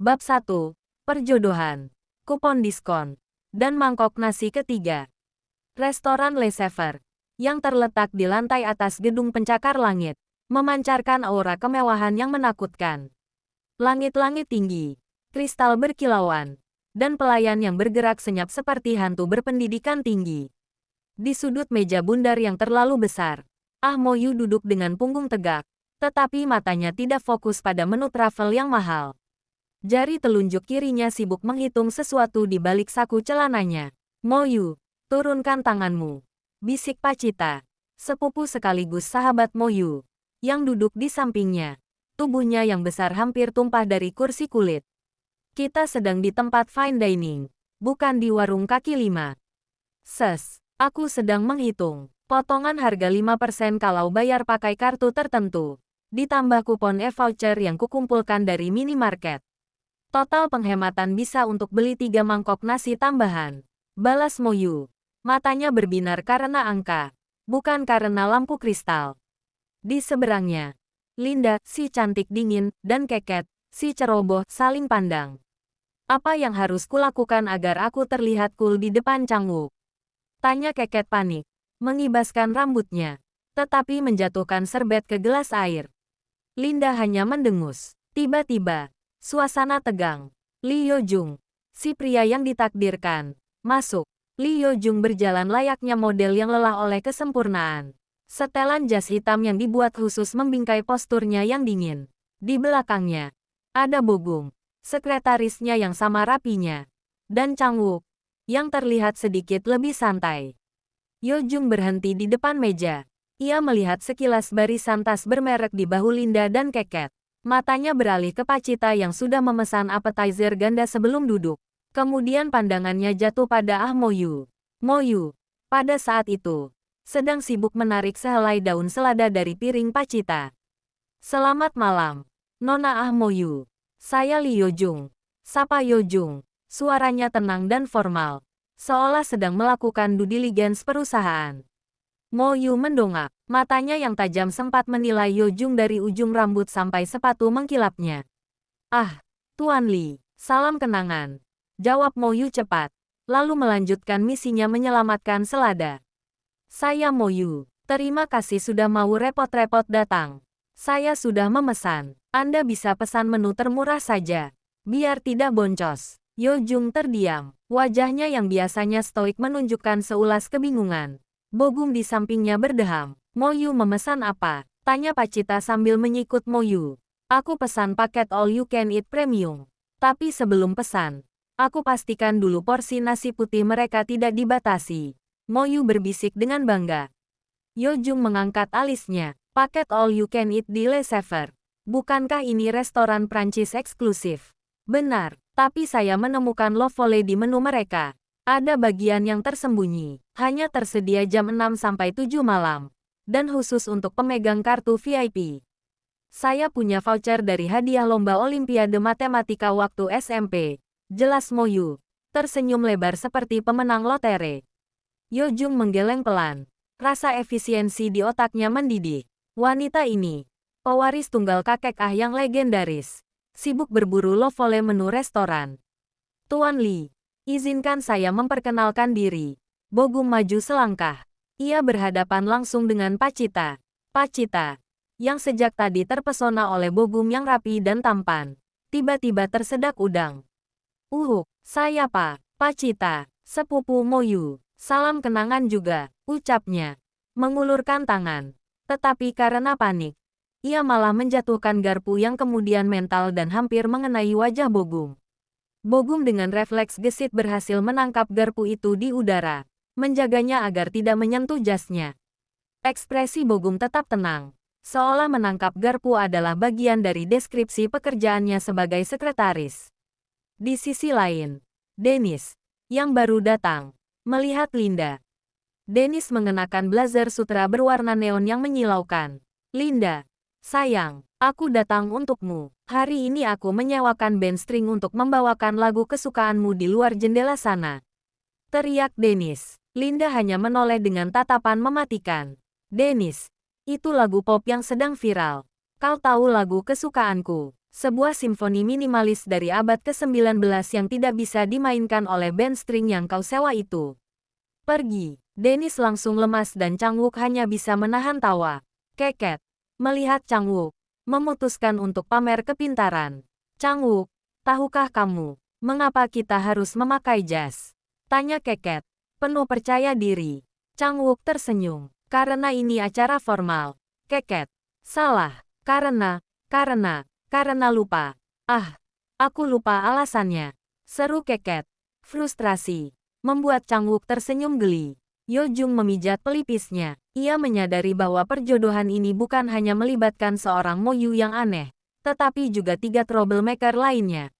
Bab 1. Perjodohan. Kupon diskon. Dan mangkok nasi ketiga. Restoran Le Sever, yang terletak di lantai atas gedung pencakar langit, memancarkan aura kemewahan yang menakutkan. Langit-langit tinggi, kristal berkilauan, dan pelayan yang bergerak senyap seperti hantu berpendidikan tinggi. Di sudut meja bundar yang terlalu besar, Ah Mo Yu duduk dengan punggung tegak, tetapi matanya tidak fokus pada menu travel yang mahal. Jari telunjuk kirinya sibuk menghitung sesuatu di balik saku celananya. Mo Yu, turunkan tanganmu, bisik Pacita, sepupu sekaligus sahabat Mo Yu, yang duduk di sampingnya. Tubuhnya yang besar hampir tumpah dari kursi kulit. Kita sedang di tempat fine dining, bukan di warung kaki lima. Aku sedang menghitung. Potongan harga 5% kalau bayar pakai kartu tertentu. Ditambah kupon e-voucher yang kukumpulkan dari minimarket. Total penghematan bisa untuk beli 3 mangkok nasi tambahan. Balas Mo Yu. Matanya berbinar karena angka, bukan karena lampu kristal. Di seberangnya, Linda, si cantik dingin, dan Keket, si ceroboh, saling pandang. Apa yang harus kulakukan agar aku terlihat cool di depan Changwook? Tanya Keket panik, mengibaskan rambutnya, tetapi menjatuhkan serbet ke gelas air. Linda hanya mendengus. Tiba-tiba, suasana tegang. Li Yojung, si pria yang ditakdirkan, masuk. Li Yojung berjalan layaknya model yang lelah oleh kesempurnaan. Setelan jas hitam yang dibuat khusus membingkai posturnya yang dingin. Di belakangnya, ada Bogum, sekretarisnya yang sama rapinya, dan Changwook, yang terlihat sedikit lebih santai. Yojung berhenti di depan meja. Ia melihat sekilas barisan tas bermerek di bahu Linda dan Keket. Matanya beralih ke Pacita yang sudah memesan appetizer ganda sebelum duduk. Kemudian pandangannya jatuh pada Ah Mo Yu. Mo Yu, pada saat itu, sedang sibuk menarik sehelai daun selada dari piring Pacita. Selamat malam, Nona Ah Mo Yu. Saya Li Yojung. Sapa Yojung. Suaranya tenang dan formal, seolah sedang melakukan due diligence perusahaan. Mo Yu mendongak, matanya yang tajam sempat menilai Yojung dari ujung rambut sampai sepatu mengkilapnya. Ah, Tuan Li, salam kenangan, jawab Mo Yu cepat, lalu melanjutkan misinya menyelamatkan selada. Saya Mo Yu, terima kasih sudah mau repot-repot datang. Saya sudah memesan, Anda bisa pesan menu termurah saja, biar tidak boncos. Yojung terdiam, wajahnya yang biasanya stoik menunjukkan seulas kebingungan. Bogum di sampingnya berdeham. Mo Yu memesan apa? Tanya Pacita sambil menyikut Mo Yu. Aku pesan paket all you can eat premium. Tapi sebelum pesan, aku pastikan dulu porsi nasi putih mereka tidak dibatasi. Mo Yu berbisik dengan bangga. Yojung mengangkat alisnya. Paket all you can eat di Le Sever. Bukankah ini restoran Prancis eksklusif? Benar, tapi saya menemukan love volley di menu mereka. Ada bagian yang tersembunyi, hanya tersedia jam 6-7 malam, dan khusus untuk pemegang kartu VIP. Saya punya voucher dari hadiah lomba Olimpiade Matematika waktu SMP. Jelas Mo Yu, tersenyum lebar seperti pemenang lotre. Yojung menggeleng pelan, rasa efisiensi di otaknya mendidih. Wanita ini, pewaris tunggal kakek Ah yang legendaris, sibuk berburu love volley menu restoran. Tuan Li, izinkan saya memperkenalkan diri. Bogum maju selangkah. Ia berhadapan langsung dengan Pacita. Pacita, yang sejak tadi terpesona oleh Bogum yang rapi dan tampan, tiba-tiba tersedak udang. Saya Pak Pacita, sepupu Mo Yu. Salam kenangan juga, ucapnya. Mengulurkan tangan. Tetapi karena panik, ia malah menjatuhkan garpu yang kemudian mental dan hampir mengenai wajah Bogum. Bogum dengan refleks gesit berhasil menangkap garpu itu di udara, menjaganya agar tidak menyentuh jasnya. Ekspresi Bogum tetap tenang, seolah menangkap garpu adalah bagian dari deskripsi pekerjaannya sebagai sekretaris. Di sisi lain, Dennis, yang baru datang, melihat Linda. Dennis mengenakan blazer sutra berwarna neon yang menyilaukan. Linda, sayang, aku datang untukmu. Hari ini aku menyewakan band string untuk membawakan lagu kesukaanmu di luar jendela sana. Teriak Dennis. Linda hanya menoleh dengan tatapan mematikan. Dennis, itu lagu pop yang sedang viral. Kau tahu lagu kesukaanku. Sebuah simfoni minimalis dari abad ke-19 yang tidak bisa dimainkan oleh band string yang kau sewa itu. Pergi. Dennis langsung lemas dan Changwook hanya bisa menahan tawa. Keket. Melihat Changwook, memutuskan untuk pamer kepintaran. Changwook, tahukah kamu, mengapa kita harus memakai jas? Tanya Keket, penuh percaya diri. Changwook tersenyum. Karena ini acara formal. Keket. Salah. Karena lupa. Ah, aku lupa alasannya. Seru Keket. Frustrasi membuat Changwook tersenyum geli. Yojung memijat pelipisnya. Ia menyadari bahwa perjodohan ini bukan hanya melibatkan seorang Moyu yang aneh, tetapi juga 3 troublemaker lainnya.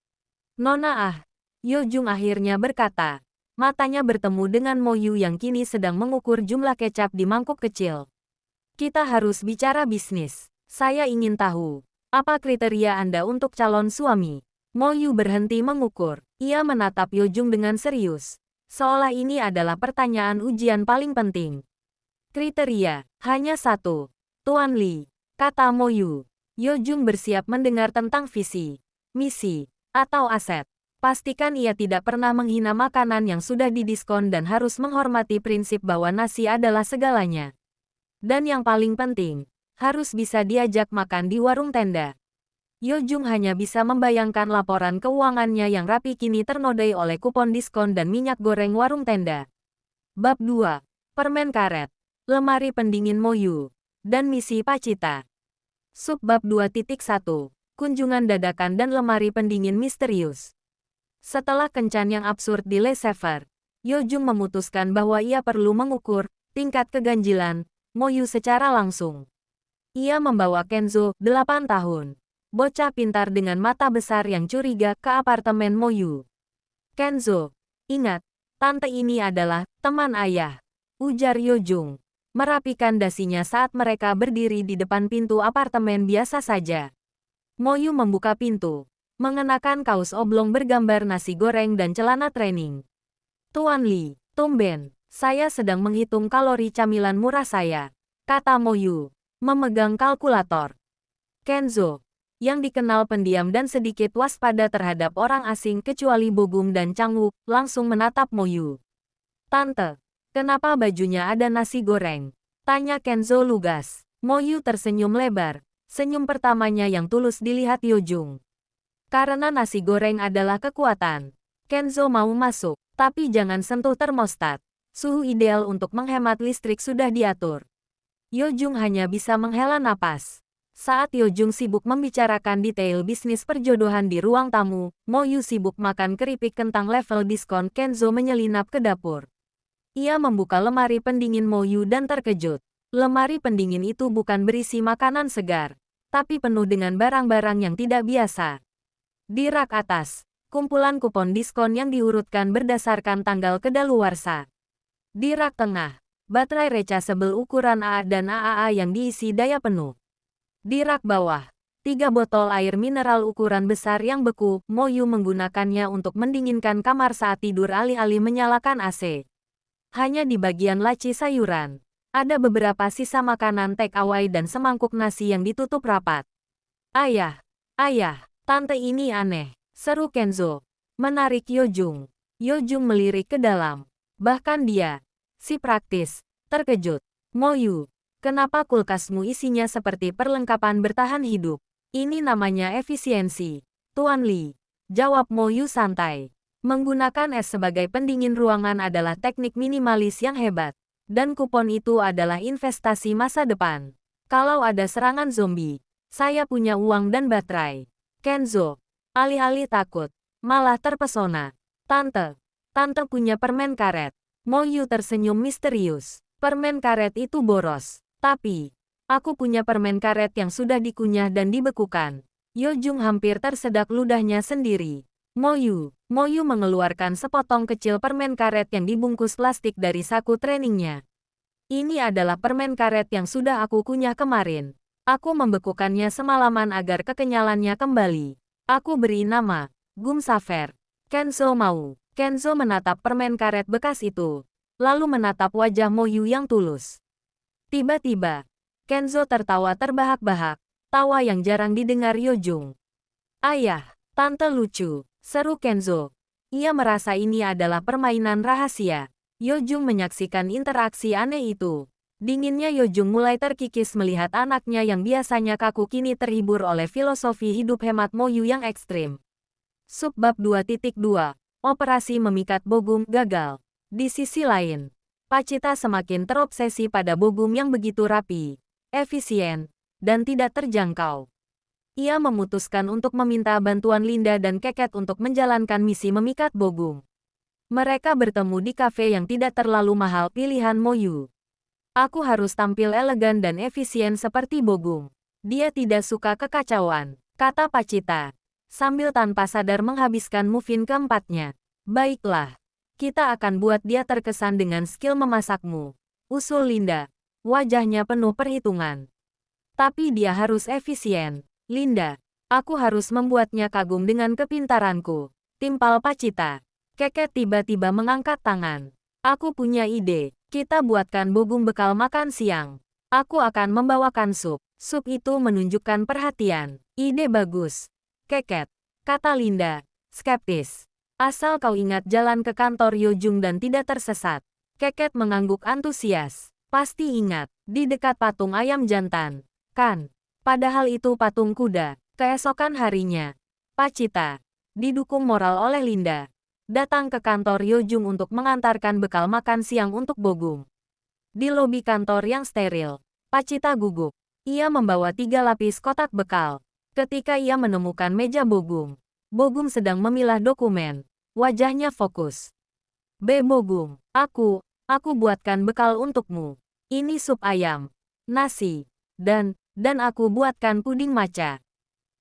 Nona Yojung akhirnya berkata. Matanya bertemu dengan Moyu yang kini sedang mengukur jumlah kecap di mangkuk kecil. Kita harus bicara bisnis. Saya ingin tahu, apa kriteria Anda untuk calon suami? Moyu berhenti mengukur. Ia menatap Yojung dengan serius. Seolah ini adalah pertanyaan ujian paling penting. Kriteria, hanya satu. Tuan Li, kata Moyu. Yojung bersiap mendengar tentang visi, misi, atau aset. Pastikan ia tidak pernah menghina makanan yang sudah didiskon dan harus menghormati prinsip bahwa nasi adalah segalanya. Dan yang paling penting, harus bisa diajak makan di warung tenda. Yojung hanya bisa membayangkan laporan keuangannya yang rapi kini ternodai oleh kupon diskon dan minyak goreng warung tenda. Bab 2. Permen karet, lemari pendingin Moyu, dan misi Pacita. Subbab 2.1. Kunjungan dadakan dan lemari pendingin misterius. Setelah kencan yang absurd di Le Sever, Yojung memutuskan bahwa ia perlu mengukur tingkat keganjilan Moyu secara langsung. Ia membawa Kenzo, 8 tahun. Bocah pintar dengan mata besar yang curiga ke apartemen Moyu. Kenzo, ingat, tante ini adalah teman ayah, ujar Yojung, merapikan dasinya saat mereka berdiri di depan pintu apartemen biasa saja. Moyu membuka pintu, mengenakan kaos oblong bergambar nasi goreng dan celana training. Tuan Li, tumben, saya sedang menghitung kalori camilan murah saya, kata Moyu, memegang kalkulator. Kenzo, yang dikenal pendiam dan sedikit waspada terhadap orang asing kecuali Bogum dan Changwook, langsung menatap Moyu. Tante, kenapa bajunya ada nasi goreng? Tanya Kenzo lugas. Moyu tersenyum lebar, senyum pertamanya yang tulus dilihat Yojung. Karena nasi goreng adalah kekuatan. Kenzo mau masuk, tapi jangan sentuh termostat. Suhu ideal untuk menghemat listrik sudah diatur. Yojung hanya bisa menghela napas. Saat Yojung sibuk membicarakan detail bisnis perjodohan di ruang tamu, Moyu sibuk makan keripik kentang level diskon. Kenzo menyelinap ke dapur. Ia membuka lemari pendingin Moyu dan terkejut. Lemari pendingin itu bukan berisi makanan segar, tapi penuh dengan barang-barang yang tidak biasa. Di rak atas, kumpulan kupon diskon yang diurutkan berdasarkan tanggal kedaluarsa. Di rak tengah, baterai rechargeable ukuran AA dan AAA yang diisi daya penuh. Di rak bawah, 3 botol air mineral ukuran besar yang beku. Moyu menggunakannya untuk mendinginkan kamar saat tidur alih-alih menyalakan AC. Hanya di bagian laci sayuran, ada beberapa sisa makanan take away dan semangkuk nasi yang ditutup rapat. Ayah, tante ini aneh, seru Kenzo, menarik Yojung. Yojung melirik ke dalam. Bahkan dia, si praktis, terkejut. Moyu, kenapa kulkasmu isinya seperti perlengkapan bertahan hidup? Ini namanya efisiensi, Tuan Li, jawab Moyu santai. Menggunakan es sebagai pendingin ruangan adalah teknik minimalis yang hebat. Dan kupon itu adalah investasi masa depan. Kalau ada serangan zombie, saya punya uang dan baterai. Kenzo, alih-alih takut, malah terpesona. Tante punya permen karet. Moyu tersenyum misterius. Permen karet itu boros. Tapi, aku punya permen karet yang sudah dikunyah dan dibekukan. Yojung hampir tersedak ludahnya sendiri. Moyu mengeluarkan sepotong kecil permen karet yang dibungkus plastik dari saku trainingnya. Ini adalah permen karet yang sudah aku kunyah kemarin. Aku membekukannya semalaman agar kekenyalannya kembali. Aku beri nama Gum Saver. Kenzo mau. Kenzo menatap permen karet bekas itu, lalu menatap wajah Moyu yang tulus. Tiba-tiba, Kenzo tertawa terbahak-bahak, tawa yang jarang didengar Yojung. Ayah, tante lucu, seru Kenzo. Ia merasa ini adalah permainan rahasia. Yojung menyaksikan interaksi aneh itu. Dinginnya Yojung mulai terkikis melihat anaknya yang biasanya kaku kini terhibur oleh filosofi hidup hemat Moyu yang ekstrim. Subbab 2.2. Operasi memikat Bogum gagal. Di sisi lain, Pacita semakin terobsesi pada Bogum yang begitu rapi, efisien, dan tidak terjangkau. Ia memutuskan untuk meminta bantuan Linda dan Keket untuk menjalankan misi memikat Bogum. Mereka bertemu di kafe yang tidak terlalu mahal pilihan Moyu. Aku harus tampil elegan dan efisien seperti Bogum. Dia tidak suka kekacauan, kata Pacita, sambil tanpa sadar menghabiskan muffin keempatnya. Baiklah, kita akan buat dia terkesan dengan skill memasakmu, usul Linda. Wajahnya penuh perhitungan. Tapi dia harus efisien. Linda, aku harus membuatnya kagum dengan kepintaranku, timpal Pacita. Keket tiba-tiba mengangkat tangan. Aku punya ide. Kita buatkan Bogum bekal makan siang. Aku akan membawakan sup. Sup itu menunjukkan perhatian. Ide bagus. Keket, kata Linda, skeptis. Asal kau ingat jalan ke kantor Yojung dan tidak tersesat. Keket mengangguk antusias. Pasti ingat, di dekat patung ayam jantan. Kan? Padahal itu patung kuda. Keesokan harinya, Pacita, didukung moral oleh Linda, datang ke kantor Yojung untuk mengantarkan bekal makan siang untuk Bogum. Di lobi kantor yang steril, Pacita gugup. Ia membawa 3 lapis kotak bekal. Ketika ia menemukan meja Bogum, Bogum sedang memilah dokumen. Wajahnya fokus. Bogum, aku buatkan bekal untukmu. Ini sup ayam, nasi, dan aku buatkan puding matcha.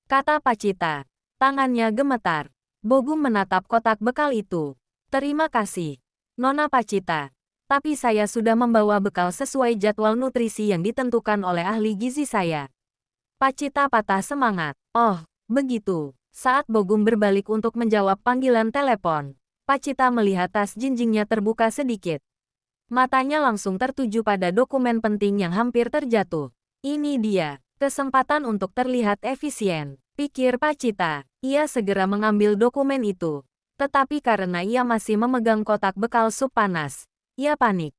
Kata Pacita. Tangannya gemetar. Bogum menatap kotak bekal itu. Terima kasih, Nona Pacita. Tapi saya sudah membawa bekal sesuai jadwal nutrisi yang ditentukan oleh ahli gizi saya. Pacita patah semangat. Oh, begitu. Saat Bogum berbalik untuk menjawab panggilan telepon, Pacita melihat tas jinjingnya terbuka sedikit. Matanya langsung tertuju pada dokumen penting yang hampir terjatuh. Ini dia, kesempatan untuk terlihat efisien, pikir Pacita. Ia segera mengambil dokumen itu. Tetapi karena ia masih memegang kotak bekal sup panas, ia panik.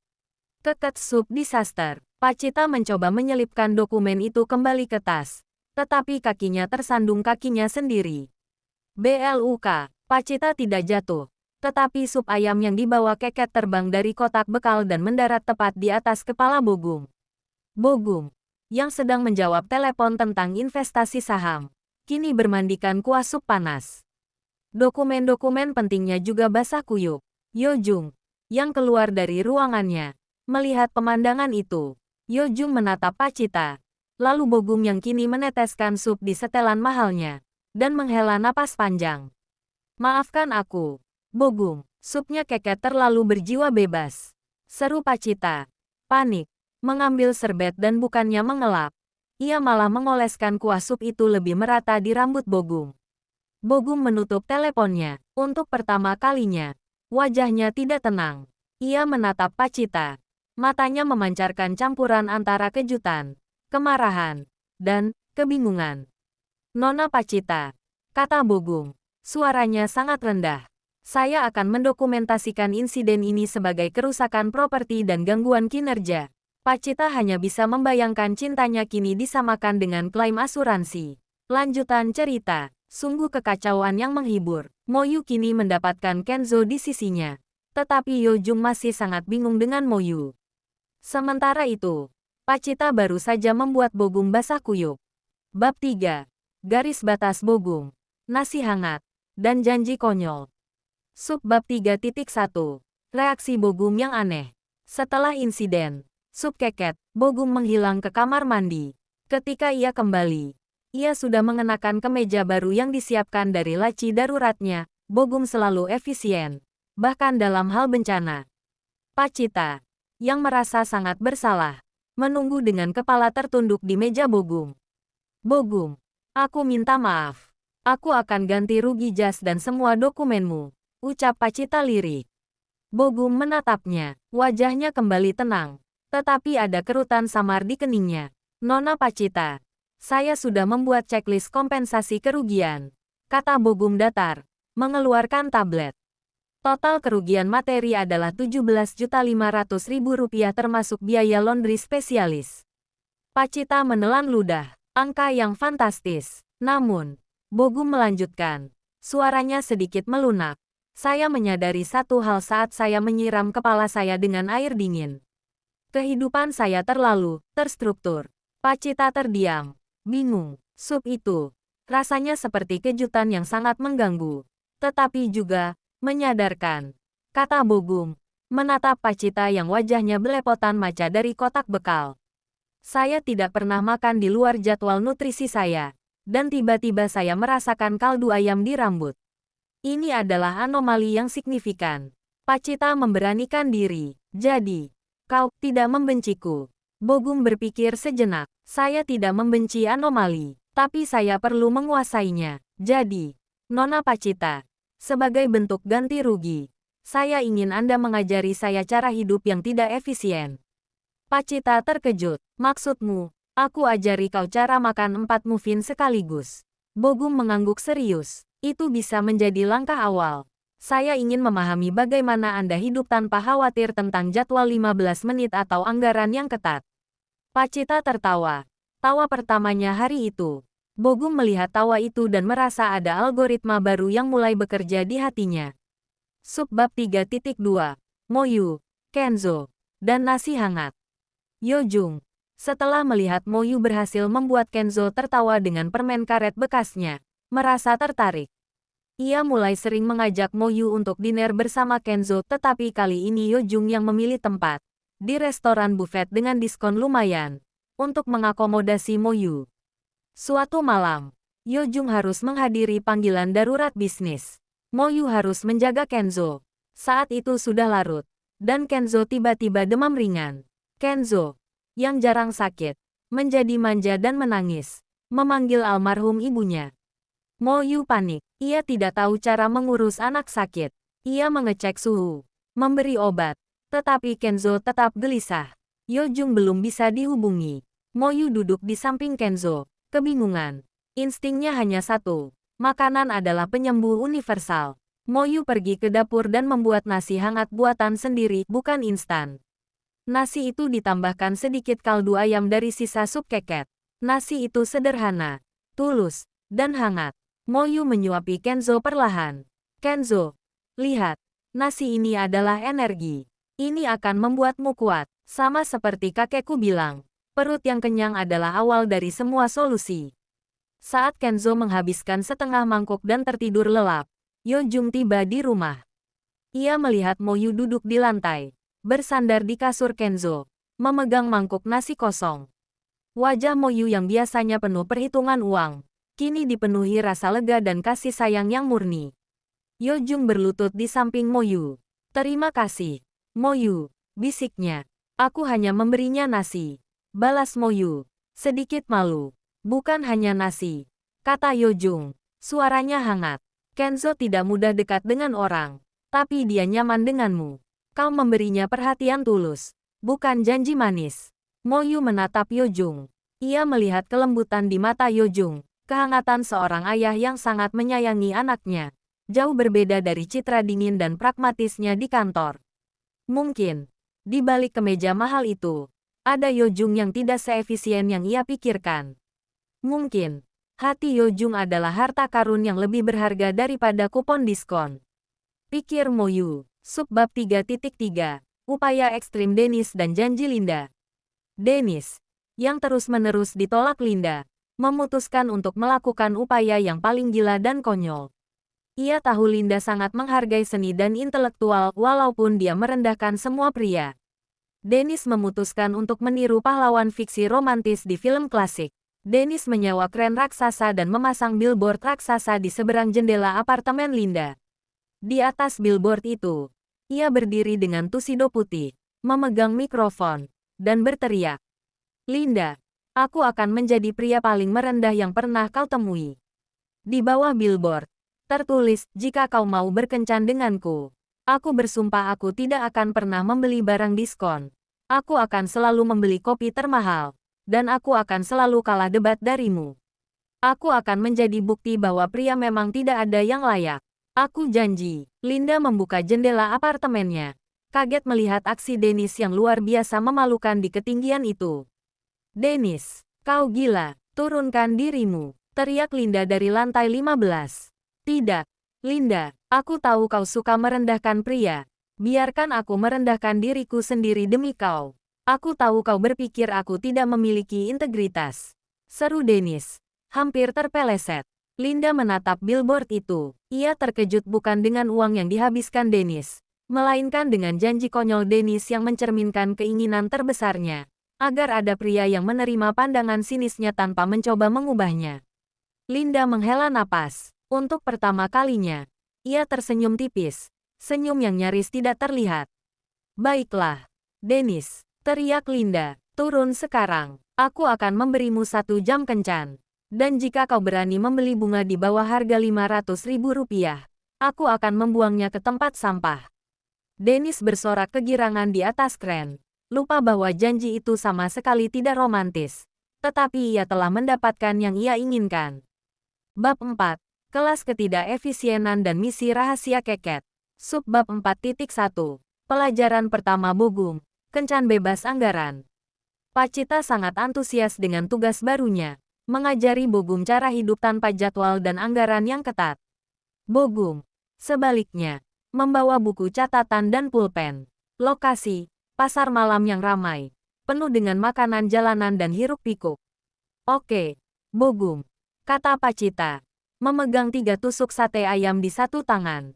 Keket sup disaster. Pacita mencoba menyelipkan dokumen itu kembali ke tas. Tetapi kakinya tersandung kakinya sendiri. BLUK, Pacita tidak jatuh. Tetapi sup ayam yang dibawa Keket terbang dari kotak bekal dan mendarat tepat di atas kepala Bogum. Bogum, yang sedang menjawab telepon tentang investasi saham, kini bermandikan kuah sup panas. Dokumen-dokumen pentingnya juga basah kuyup. Yojung, yang keluar dari ruangannya, melihat pemandangan itu. Yojung menatap Pacita, lalu Bogum yang kini meneteskan sup di setelan mahalnya, dan menghela napas panjang. Maafkan aku, Bogum, supnya Keket terlalu berjiwa bebas. Seru Pacita, panik, mengambil serbet dan bukannya mengelap. Ia malah mengoleskan kuah sup itu lebih merata di rambut Bogum. Bogum menutup teleponnya. Untuk pertama kalinya, wajahnya tidak tenang. Ia menatap Pacita. Matanya memancarkan campuran antara kejutan, kemarahan, dan kebingungan. Nona Pacita, kata Bogum. Suaranya sangat rendah. Saya akan mendokumentasikan insiden ini sebagai kerusakan properti dan gangguan kinerja. Pacita hanya bisa membayangkan cintanya kini disamakan dengan klaim asuransi. Lanjutan cerita, sungguh kekacauan yang menghibur. Moyu kini mendapatkan Kenzo di sisinya. Tetapi Yojung masih sangat bingung dengan Moyu. Sementara itu, Pacita baru saja membuat Bogum basah kuyup. Bab 3. Garis batas Bogum, nasi hangat, dan janji konyol. Subbab 3.1. Reaksi Bogum yang aneh. Setelah insiden sup Keket, Bogum menghilang ke kamar mandi. Ketika ia kembali, ia sudah mengenakan kemeja baru yang disiapkan dari laci daruratnya. Bogum selalu efisien, bahkan dalam hal bencana. Pacita, yang merasa sangat bersalah, menunggu dengan kepala tertunduk di meja Bogum. Bogum, aku minta maaf. Aku akan ganti rugi jas dan semua dokumenmu, ucap Pacita lirik. Bogum menatapnya, wajahnya kembali tenang. Tetapi ada kerutan samar di keningnya. Nona Pacita, saya sudah membuat checklist kompensasi kerugian. kata Bogum datar, mengeluarkan tablet. Total kerugian materi adalah Rp17.500.000 termasuk biaya laundry spesialis. Pacita menelan ludah, angka yang fantastis. Namun, Bogum melanjutkan, suaranya sedikit melunak. Saya menyadari satu hal saat saya menyiram kepala saya dengan air dingin. Kehidupan saya terlalu terstruktur. Pacita terdiam, bingung. Sup itu rasanya seperti kejutan yang sangat mengganggu, tetapi juga menyadarkan, kata Bogum, menatap Pacita yang wajahnya belepotan maca dari kotak bekal. Saya tidak pernah makan di luar jadwal nutrisi saya, dan tiba-tiba saya merasakan kaldu ayam di rambut. Ini adalah anomali yang signifikan. Pacita memberanikan diri. Jadi, kau tidak membenciku. Bogum berpikir sejenak. Saya tidak membenci anomali, tapi saya perlu menguasainya. Jadi, Nona Pacita, sebagai bentuk ganti rugi, saya ingin Anda mengajari saya cara hidup yang tidak efisien. Pacita terkejut. Maksudmu, aku ajari kau cara makan 4 muffin sekaligus. Bogum mengangguk serius. Itu bisa menjadi langkah awal. Saya ingin memahami bagaimana Anda hidup tanpa khawatir tentang jadwal 15 menit atau anggaran yang ketat. Pacita tertawa. Tawa pertamanya hari itu. Bogum melihat tawa itu dan merasa ada algoritma baru yang mulai bekerja di hatinya. Subbab 3.2. Moyu, Kenzo, dan nasi hangat. Yojung. Setelah melihat Moyu berhasil membuat Kenzo tertawa dengan permen karet bekasnya, merasa tertarik. Ia mulai sering mengajak Moyu untuk diner bersama Kenzo, tetapi kali ini Yojung yang memilih tempat di restoran buffet dengan diskon lumayan untuk mengakomodasi Moyu. Suatu malam, Yojung harus menghadiri panggilan darurat bisnis. Moyu harus menjaga Kenzo. Saat itu sudah larut, dan Kenzo tiba-tiba demam ringan. Kenzo, yang jarang sakit, menjadi manja dan menangis, memanggil almarhum ibunya. Moyu panik. Ia tidak tahu cara mengurus anak sakit. Ia mengecek suhu, memberi obat, tetapi Kenzo tetap gelisah. Yojung belum bisa dihubungi. Moyu duduk di samping Kenzo, kebingungan. Instingnya hanya satu. Makanan adalah penyembuh universal. Moyu pergi ke dapur dan membuat nasi hangat buatan sendiri, bukan instan. Nasi itu ditambahkan sedikit kaldu ayam dari sisa sup keket. Nasi itu sederhana, tulus, dan hangat. Moyu menyuapi Kenzo perlahan. Kenzo, lihat, nasi ini adalah energi. Ini akan membuatmu kuat, sama seperti kakekku bilang. Perut yang kenyang adalah awal dari semua solusi. Saat Kenzo menghabiskan setengah mangkuk dan tertidur lelap, Yojung tiba di rumah. Ia melihat Moyu duduk di lantai, bersandar di kasur Kenzo, memegang mangkuk nasi kosong. Wajah Moyu yang biasanya penuh perhitungan uang, kini dipenuhi rasa lega dan kasih sayang yang murni. Yojung berlutut di samping Moyu. Terima kasih, Moyu, bisiknya. Aku hanya memberinya nasi. Balas Moyu, sedikit malu. Bukan hanya nasi, kata Yojung. Suaranya hangat. Kenzo tidak mudah dekat dengan orang, tapi dia nyaman denganmu. Kau memberinya perhatian tulus, bukan janji manis. Moyu menatap Yojung. Ia melihat kelembutan di mata Yojung, kehangatan seorang ayah yang sangat menyayangi anaknya. Jauh berbeda dari citra dingin dan pragmatisnya di kantor. Mungkin, di balik kemeja mahal itu, ada Yojung yang tidak seefisien yang ia pikirkan. Mungkin, hati Yojung adalah harta karun yang lebih berharga daripada kupon diskon. Pikir Moyu. Subbab 3.3. Upaya ekstrim Dennis dan janji Linda. Dennis, yang terus-menerus ditolak Linda, memutuskan untuk melakukan upaya yang paling gila dan konyol. Ia tahu Linda sangat menghargai seni dan intelektual walaupun dia merendahkan semua pria. Dennis memutuskan untuk meniru pahlawan fiksi romantis di film klasik. Dennis menyewa kren raksasa dan memasang billboard raksasa di seberang jendela apartemen Linda. Di atas billboard itu, ia berdiri dengan tuxedo putih, memegang mikrofon, dan berteriak, "Linda, aku akan menjadi pria paling merendah yang pernah kau temui." Di bawah billboard, tertulis, "Jika kau mau berkencan denganku, aku bersumpah aku tidak akan pernah membeli barang diskon. Aku akan selalu membeli kopi termahal, dan aku akan selalu kalah debat darimu." Aku akan menjadi bukti bahwa pria memang tidak ada yang layak. Aku janji. Linda membuka jendela apartemennya. Kaget melihat aksi Dennis yang luar biasa memalukan di ketinggian itu. Dennis, kau gila. Turunkan dirimu. Teriak Linda dari lantai 15. Tidak. Linda, aku tahu kau suka merendahkan pria. Biarkan aku merendahkan diriku sendiri demi kau. Aku tahu kau berpikir aku tidak memiliki integritas. Seru Dennis. Hampir terpeleset. Linda menatap billboard itu. Ia terkejut bukan dengan uang yang dihabiskan Dennis, melainkan dengan janji konyol Dennis yang mencerminkan keinginan terbesarnya, agar ada pria yang menerima pandangan sinisnya tanpa mencoba mengubahnya. Linda menghela napas. Untuk pertama kalinya, ia tersenyum tipis. Senyum yang nyaris tidak terlihat. Baiklah, Dennis, teriak Linda. Turun sekarang. Aku akan memberimu 1 jam kencan. Dan jika kau berani membeli bunga di bawah harga Rp500.000, aku akan membuangnya ke tempat sampah. Dennis bersorak kegirangan di atas kren. Lupa bahwa janji itu sama sekali tidak romantis. Tetapi ia telah mendapatkan yang ia inginkan. Bab 4. Kelas ketidakefisienan dan misi rahasia keket. Subbab 4.1. Pelajaran pertama Bogum. Kencan bebas anggaran. Pacita sangat antusias dengan tugas barunya. Mengajari Bogum cara hidup tanpa jadwal dan anggaran yang ketat. Bogum, sebaliknya, membawa buku catatan dan pulpen. Lokasi, pasar malam yang ramai, penuh dengan makanan jalanan dan hiruk-pikuk. Oke, Bogum, kata Pacita, memegang 3 tusuk sate ayam di satu tangan.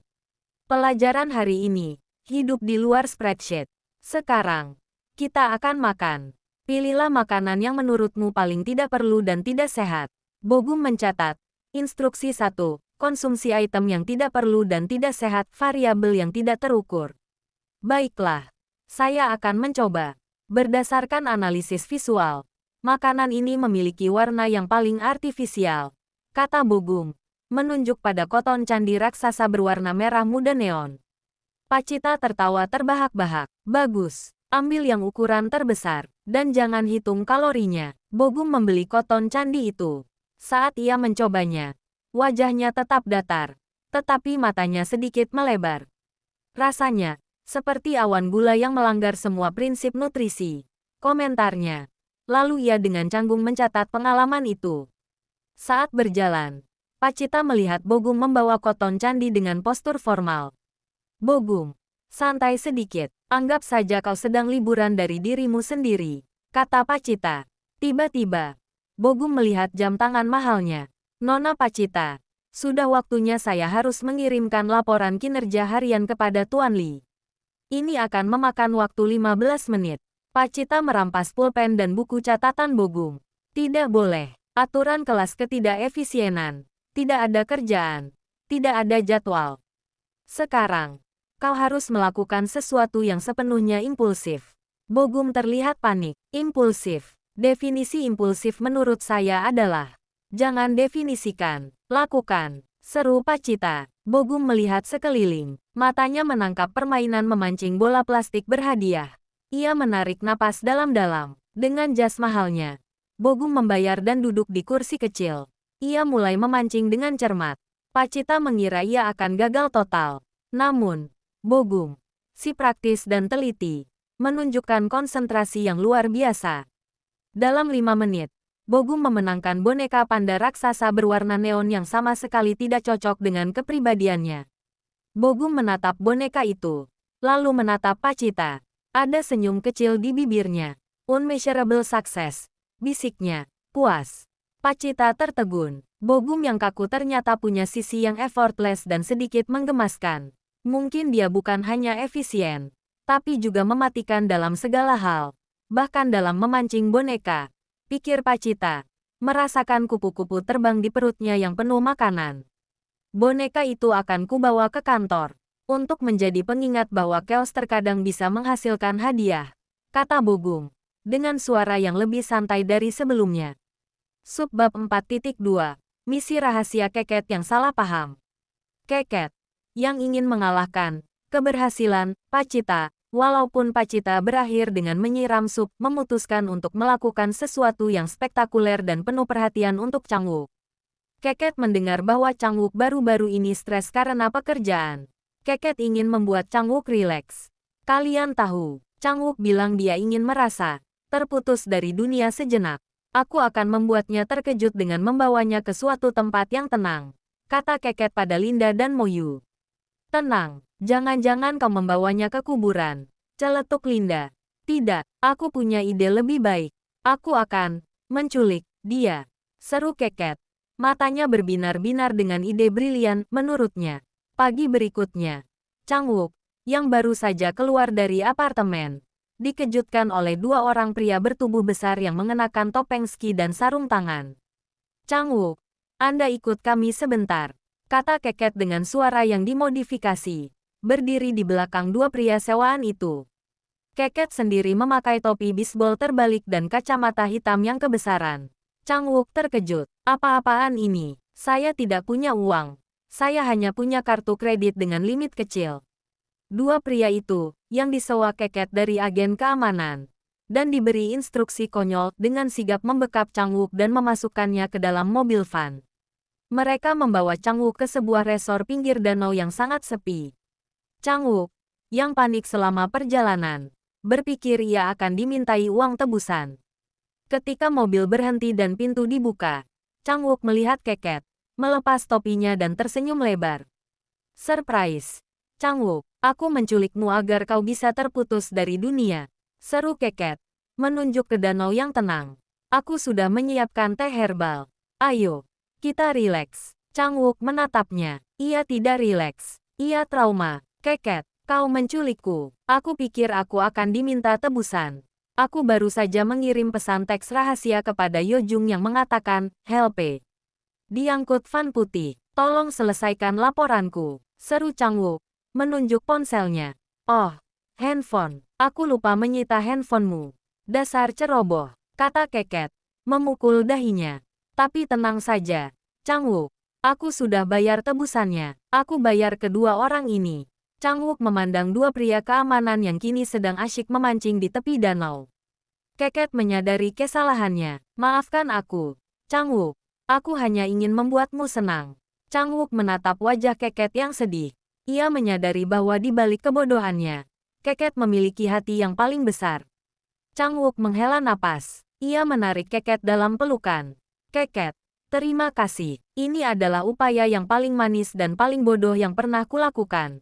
Pelajaran hari ini, hidup di luar spreadsheet. Sekarang, kita akan makan. Pilihlah makanan yang menurutmu paling tidak perlu dan tidak sehat. Bogum mencatat. Instruksi 1. Konsumsi item yang tidak perlu dan tidak sehat, variabel yang tidak terukur. Baiklah. Saya akan mencoba. Berdasarkan analisis visual, makanan ini memiliki warna yang paling artifisial, kata Bogum, menunjuk pada koton candi raksasa berwarna merah muda neon. Pacita tertawa terbahak-bahak. Bagus. Ambil yang ukuran terbesar, dan jangan hitung kalorinya. Bogum membeli koton candi itu. Saat ia mencobanya, wajahnya tetap datar, tetapi matanya sedikit melebar. Rasanya, seperti awan gula yang melanggar semua prinsip nutrisi. Komentarnya. Lalu ia dengan canggung mencatat pengalaman itu. Saat berjalan, Pacita melihat Bogum membawa koton candi dengan postur formal. Bogum, santai sedikit. Anggap saja kau sedang liburan dari dirimu sendiri, kata Pacita. Tiba-tiba, Bogum melihat jam tangan mahalnya. Nona Pacita, sudah waktunya saya harus mengirimkan laporan kinerja harian kepada Tuan Li. Ini akan memakan waktu 15 menit. Pacita merampas pulpen dan buku catatan Bogum. Tidak boleh. Aturan kelas ketidakefisienan. Tidak ada kerjaan. Tidak ada jadwal. Sekarang, kau harus melakukan sesuatu yang sepenuhnya impulsif. Bogum terlihat panik. Impulsif. Definisi impulsif menurut saya adalah, jangan definisikan, lakukan, seru Pacita. Bogum melihat sekeliling. Matanya menangkap permainan memancing bola plastik berhadiah. Ia menarik napas dalam-dalam. Dengan jas mahalnya, Bogum membayar dan duduk di kursi kecil. Ia mulai memancing dengan cermat. Pacita mengira ia akan gagal total. Namun, Bogum, si praktis dan teliti, menunjukkan konsentrasi yang luar biasa. Dalam 5 menit, Bogum memenangkan boneka panda raksasa berwarna neon yang sama sekali tidak cocok dengan kepribadiannya. Bogum menatap boneka itu, lalu menatap Pacita. Ada senyum kecil di bibirnya. Unmeasurable success, bisiknya, puas. Pacita tertegun. Bogum yang kaku ternyata punya sisi yang effortless dan sedikit menggemaskan. Mungkin dia bukan hanya efisien, tapi juga mematikan dalam segala hal. Bahkan dalam memancing boneka, pikir Pacita, merasakan kupu-kupu terbang di perutnya yang penuh makanan. Boneka itu akan kubawa ke kantor, untuk menjadi pengingat bahwa chaos terkadang bisa menghasilkan hadiah, kata Bogum, dengan suara yang lebih santai dari sebelumnya. Subbab 4.2. Misi rahasia keket yang salah paham. Keket yang ingin mengalahkan keberhasilan Pacita, walaupun Pacita berakhir dengan menyiram sup, memutuskan untuk melakukan sesuatu yang spektakuler dan penuh perhatian untuk Changwook. Keket mendengar bahwa Changwook baru-baru ini stres karena pekerjaan. Keket ingin membuat Changwook rileks. Kalian tahu, Changwook bilang dia ingin merasa terputus dari dunia sejenak. Aku akan membuatnya terkejut dengan membawanya ke suatu tempat yang tenang, kata Keket pada Linda dan Moyu. Tenang, jangan-jangan kau membawanya ke kuburan, celetuk Linda. Tidak, aku punya ide lebih baik. Aku akan menculik dia, seru Keket. Matanya berbinar-binar dengan ide brilian menurutnya. Pagi berikutnya, Changwook, yang baru saja keluar dari apartemen, dikejutkan oleh dua orang pria bertubuh besar yang mengenakan topeng ski dan sarung tangan. Changwook, Anda ikut kami sebentar, kata Keket dengan suara yang dimodifikasi, berdiri di belakang dua pria sewaan itu. Keket sendiri memakai topi bisbol terbalik dan kacamata hitam yang kebesaran. Changwook terkejut. Apa-apaan ini? Saya tidak punya uang. Saya hanya punya kartu kredit dengan limit kecil. Dua pria itu, yang disewa Keket dari agen keamanan, dan diberi instruksi konyol dengan sigap membekap Changwook dan memasukkannya ke dalam mobil van. Mereka membawa Changwook ke sebuah resor pinggir danau yang sangat sepi. Changwook, yang panik selama perjalanan, berpikir ia akan dimintai uang tebusan. Ketika mobil berhenti dan pintu dibuka, Changwook melihat Keket, melepas topinya dan tersenyum lebar. Surprise! Changwook, aku menculikmu agar kau bisa terputus dari dunia, seru Keket, menunjuk ke danau yang tenang. Aku sudah menyiapkan teh herbal. Ayo, kita rileks. Changwook menatapnya. Ia tidak rileks. Ia trauma. Keket, kau menculikku. Aku pikir aku akan diminta tebusan. Aku baru saja mengirim pesan teks rahasia kepada Yojung yang mengatakan, "Help." Diangkut van putih. Tolong selesaikan laporanku, seru Changwook, menunjuk ponselnya. Oh, handphone. Aku lupa menyita handphonemu. Dasar ceroboh, kata Keket, memukul dahinya. Tapi tenang saja, Changwook. Aku sudah bayar tebusannya. Aku bayar kedua orang ini. Changwook memandang dua pria keamanan yang kini sedang asyik memancing di tepi danau. Keket menyadari kesalahannya. Maafkan aku, Changwook. Aku hanya ingin membuatmu senang. Changwook menatap wajah Keket yang sedih. Ia menyadari bahwa di balik kebodohannya, Keket memiliki hati yang paling besar. Changwook menghela napas. Ia menarik Keket dalam pelukan. Keket, terima kasih. Ini adalah upaya yang paling manis dan paling bodoh yang pernah kulakukan.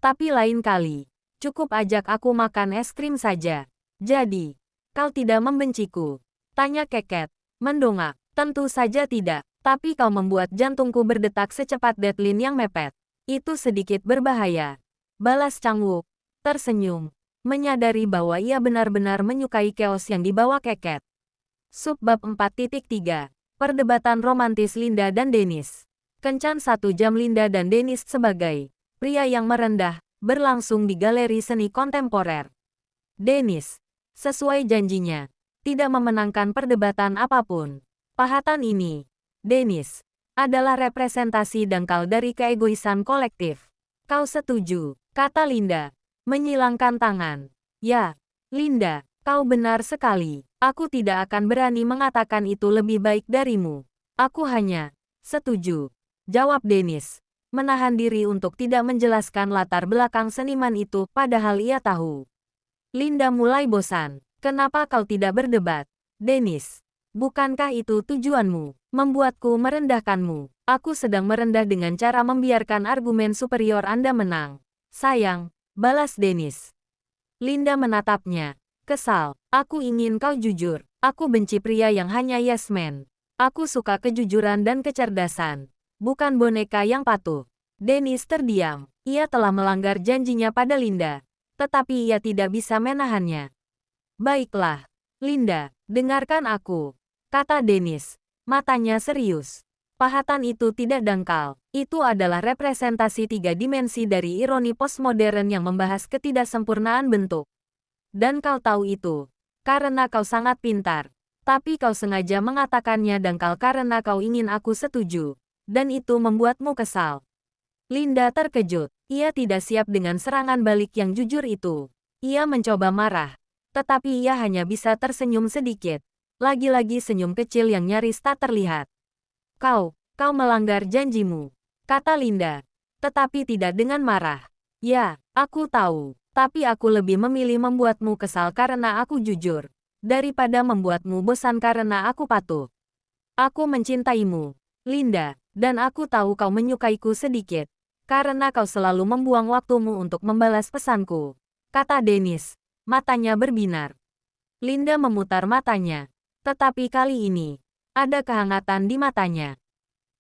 Tapi lain kali, cukup ajak aku makan es krim saja. Jadi, kau tidak membenciku? Tanya Keket, mendongak. Tentu saja tidak, tapi kau membuat jantungku berdetak secepat deadline yang mepet. Itu sedikit berbahaya. Balas Changwook, tersenyum, menyadari bahwa ia benar-benar menyukai chaos yang dibawa Keket. Subbab 4.3 Perdebatan romantis Linda dan Dennis. Kencan 1 jam Linda dan Dennis sebagai pria yang merendah, berlangsung di galeri seni kontemporer. Dennis, sesuai janjinya, tidak memenangkan perdebatan apapun. Pahatan ini, Dennis, adalah representasi dangkal dari keegoisan kolektif. Kau setuju, kata Linda, menyilangkan tangan. Ya, Linda, kau benar sekali. Aku tidak akan berani mengatakan itu lebih baik darimu. Aku hanya setuju, jawab Dennis, menahan diri untuk tidak menjelaskan latar belakang seniman itu padahal ia tahu. Linda mulai bosan. Kenapa kau tidak berdebat? Dennis, bukankah itu tujuanmu? Membuatku merendahkanmu. Aku sedang merendah dengan cara membiarkan argumen superior Anda menang. Sayang, balas Dennis. Linda menatapnya. Kesal, aku ingin kau jujur. Aku benci pria yang hanya yes man. Aku suka kejujuran dan kecerdasan, bukan boneka yang patuh. Dennis terdiam. Ia telah melanggar janjinya pada Linda, tetapi ia tidak bisa menahannya. Baiklah, Linda, dengarkan aku, kata Dennis, matanya serius. Pahatan itu tidak dangkal. Itu adalah representasi 3 dimensi dari ironi postmodern yang membahas ketidaksempurnaan bentuk. Dan kau tahu itu, karena kau sangat pintar. Tapi kau sengaja mengatakannya dangkal karena kau ingin aku setuju. Dan itu membuatmu kesal. Linda terkejut. Ia tidak siap dengan serangan balik yang jujur itu. Ia mencoba marah. Tetapi ia hanya bisa tersenyum sedikit. Lagi-lagi senyum kecil yang nyaris tak terlihat. Kau Kau melanggar janjimu, kata Linda. Tetapi tidak dengan marah. Ya, aku tahu. Tapi aku lebih memilih membuatmu kesal karena aku jujur, daripada membuatmu bosan karena aku patuh. Aku mencintaimu, Linda, dan aku tahu kau menyukaiku sedikit, karena kau selalu membuang waktumu untuk membalas pesanku, kata Dennis, matanya berbinar. Linda memutar matanya, tetapi kali ini, ada kehangatan di matanya.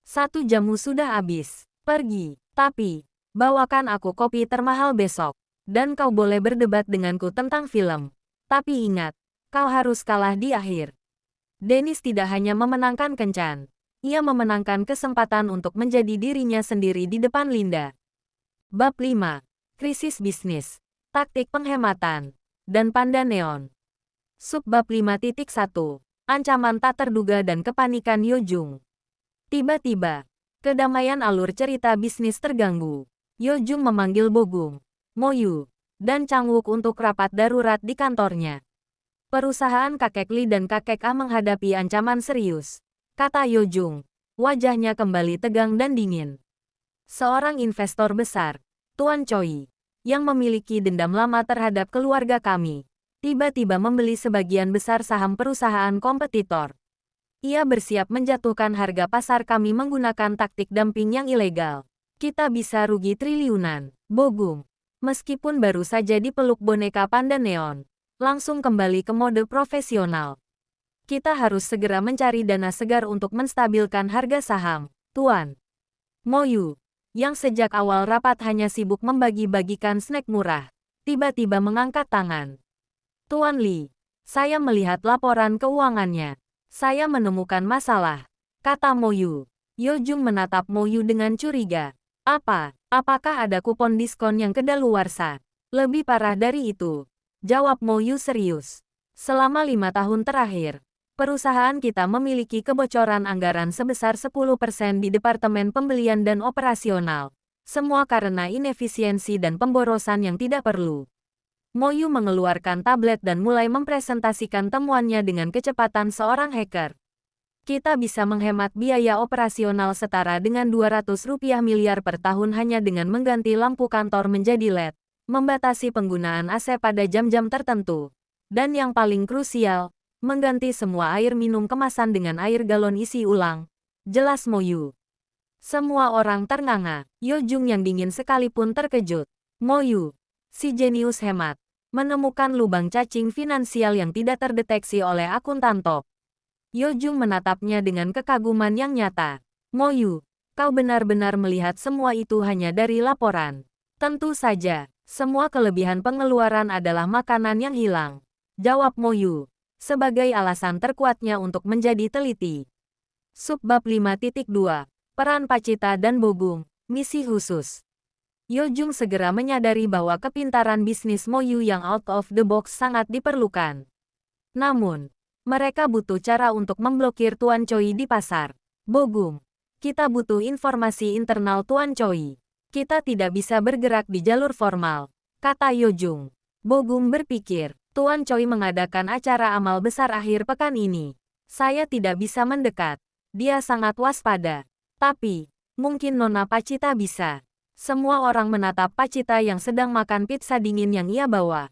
1 jammu sudah habis. Pergi. Tapi, bawakan aku kopi termahal besok. Dan kau boleh berdebat denganku tentang film. Tapi ingat, kau harus kalah di akhir. Dennis tidak hanya memenangkan kencan. Ia memenangkan kesempatan untuk menjadi dirinya sendiri di depan Linda. Bab 5. Krisis bisnis. Taktik penghematan. Dan panda neon. Subbab 5.1. Ancaman tak terduga dan kepanikan Yojung. Tiba-tiba, kedamaian alur cerita bisnis terganggu. Yojung memanggil Bogung, Moyu, dan Changwook untuk rapat darurat di kantornya. Perusahaan kakek Li dan kakek A menghadapi ancaman serius, kata Yojung. Wajahnya kembali tegang dan dingin. Seorang investor besar, Tuan Choi, yang memiliki dendam lama terhadap keluarga kami, tiba-tiba membeli sebagian besar saham perusahaan kompetitor. Ia bersiap menjatuhkan harga pasar kami menggunakan taktik dumping yang ilegal. Kita bisa rugi triliunan. Bogung, meskipun baru saja dipeluk boneka panda neon, langsung kembali ke mode profesional. Kita harus segera mencari dana segar untuk menstabilkan harga saham, Tuan. Moyu, yang sejak awal rapat hanya sibuk membagi-bagikan snack murah, tiba-tiba mengangkat tangan. Tuan Li, saya melihat laporan keuangannya. Saya menemukan masalah, kata Moyu. Yojung menatap Moyu dengan curiga. Apakah ada kupon diskon yang kedaluarsa? Lebih parah dari itu, jawab Moyu serius. Selama 5 tahun terakhir, perusahaan kita memiliki kebocoran anggaran sebesar 10% di Departemen Pembelian dan Operasional. Semua karena inefisiensi dan pemborosan yang tidak perlu. Moyu mengeluarkan tablet dan mulai mempresentasikan temuannya dengan kecepatan seorang hacker. Kita bisa menghemat biaya operasional setara dengan Rp200 miliar per tahun hanya dengan mengganti lampu kantor menjadi LED, membatasi penggunaan AC pada jam-jam tertentu, dan yang paling krusial, mengganti semua air minum kemasan dengan air galon isi ulang. Jelas Moyu. Semua orang ternganga. Yojung yang dingin sekalipun terkejut. Moyu, si jenius hemat, menemukan lubang cacing finansial yang tidak terdeteksi oleh akuntan top. Yojung menatapnya dengan kekaguman yang nyata. Moyu, kau benar-benar melihat semua itu hanya dari laporan. Tentu saja, semua kelebihan pengeluaran adalah makanan yang hilang, jawab Moyu, sebagai alasan terkuatnya untuk menjadi teliti. Subbab 5.2. Peran Pacita dan Bogung, misi khusus. Yojung segera menyadari bahwa kepintaran bisnis Moyu yang out of the box sangat diperlukan. Namun, mereka butuh cara untuk memblokir Tuan Choi di pasar. Bogung, kita butuh informasi internal Tuan Choi. Kita tidak bisa bergerak di jalur formal, kata Yojung. Bogung berpikir, Tuan Choi mengadakan acara amal besar akhir pekan ini. Saya tidak bisa mendekat. Dia sangat waspada. Tapi, mungkin Nona Pacita bisa. Semua orang menatap Pacita yang sedang makan pizza dingin yang ia bawa.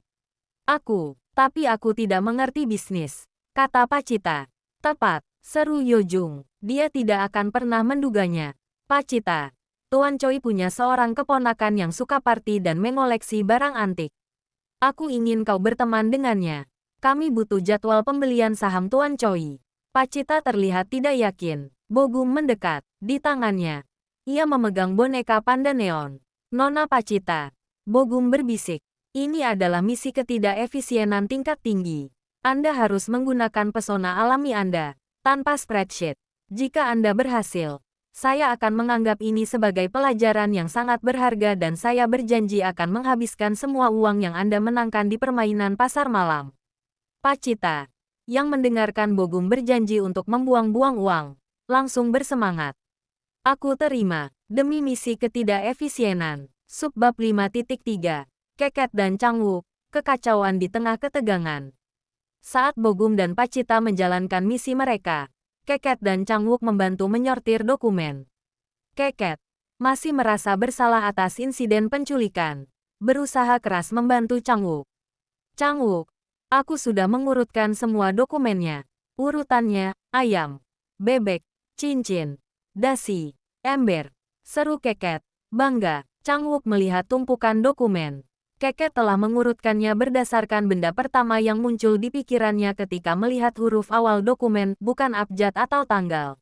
Tapi aku tidak mengerti bisnis, kata Pacita. Tepat, seru Yojung. Dia tidak akan pernah menduganya. Pacita, Tuan Choi punya seorang keponakan yang suka party dan mengoleksi barang antik. Aku ingin kau berteman dengannya. Kami butuh jadwal pembelian saham Tuan Choi. Pacita terlihat tidak yakin. Bogung mendekat. Di tangannya, ia memegang boneka panda neon. Nona Pacita, Bogung berbisik. Ini adalah misi ketidakefisienan tingkat tinggi. Anda harus menggunakan pesona alami Anda, tanpa spreadsheet. Jika Anda berhasil, saya akan menganggap ini sebagai pelajaran yang sangat berharga dan saya berjanji akan menghabiskan semua uang yang Anda menangkan di permainan pasar malam. Pacita, yang mendengarkan Bogung berjanji untuk membuang-buang uang, langsung bersemangat. Aku terima, demi misi ketidakefisienan. Subbab 5.3. Keket dan Changwook, kekacauan di tengah ketegangan. Saat Bogung dan Pacita menjalankan misi mereka, Keket dan Changwook membantu menyortir dokumen. Keket masih merasa bersalah atas insiden penculikan. Berusaha keras membantu Changwook. Changwook, aku sudah mengurutkan semua dokumennya. Urutannya, ayam, bebek, cincin, dasi, ember. Seru Keket, bangga. Changwook melihat tumpukan dokumen. Keket telah mengurutkannya berdasarkan benda pertama yang muncul di pikirannya ketika melihat huruf awal dokumen, bukan abjad atau tanggal.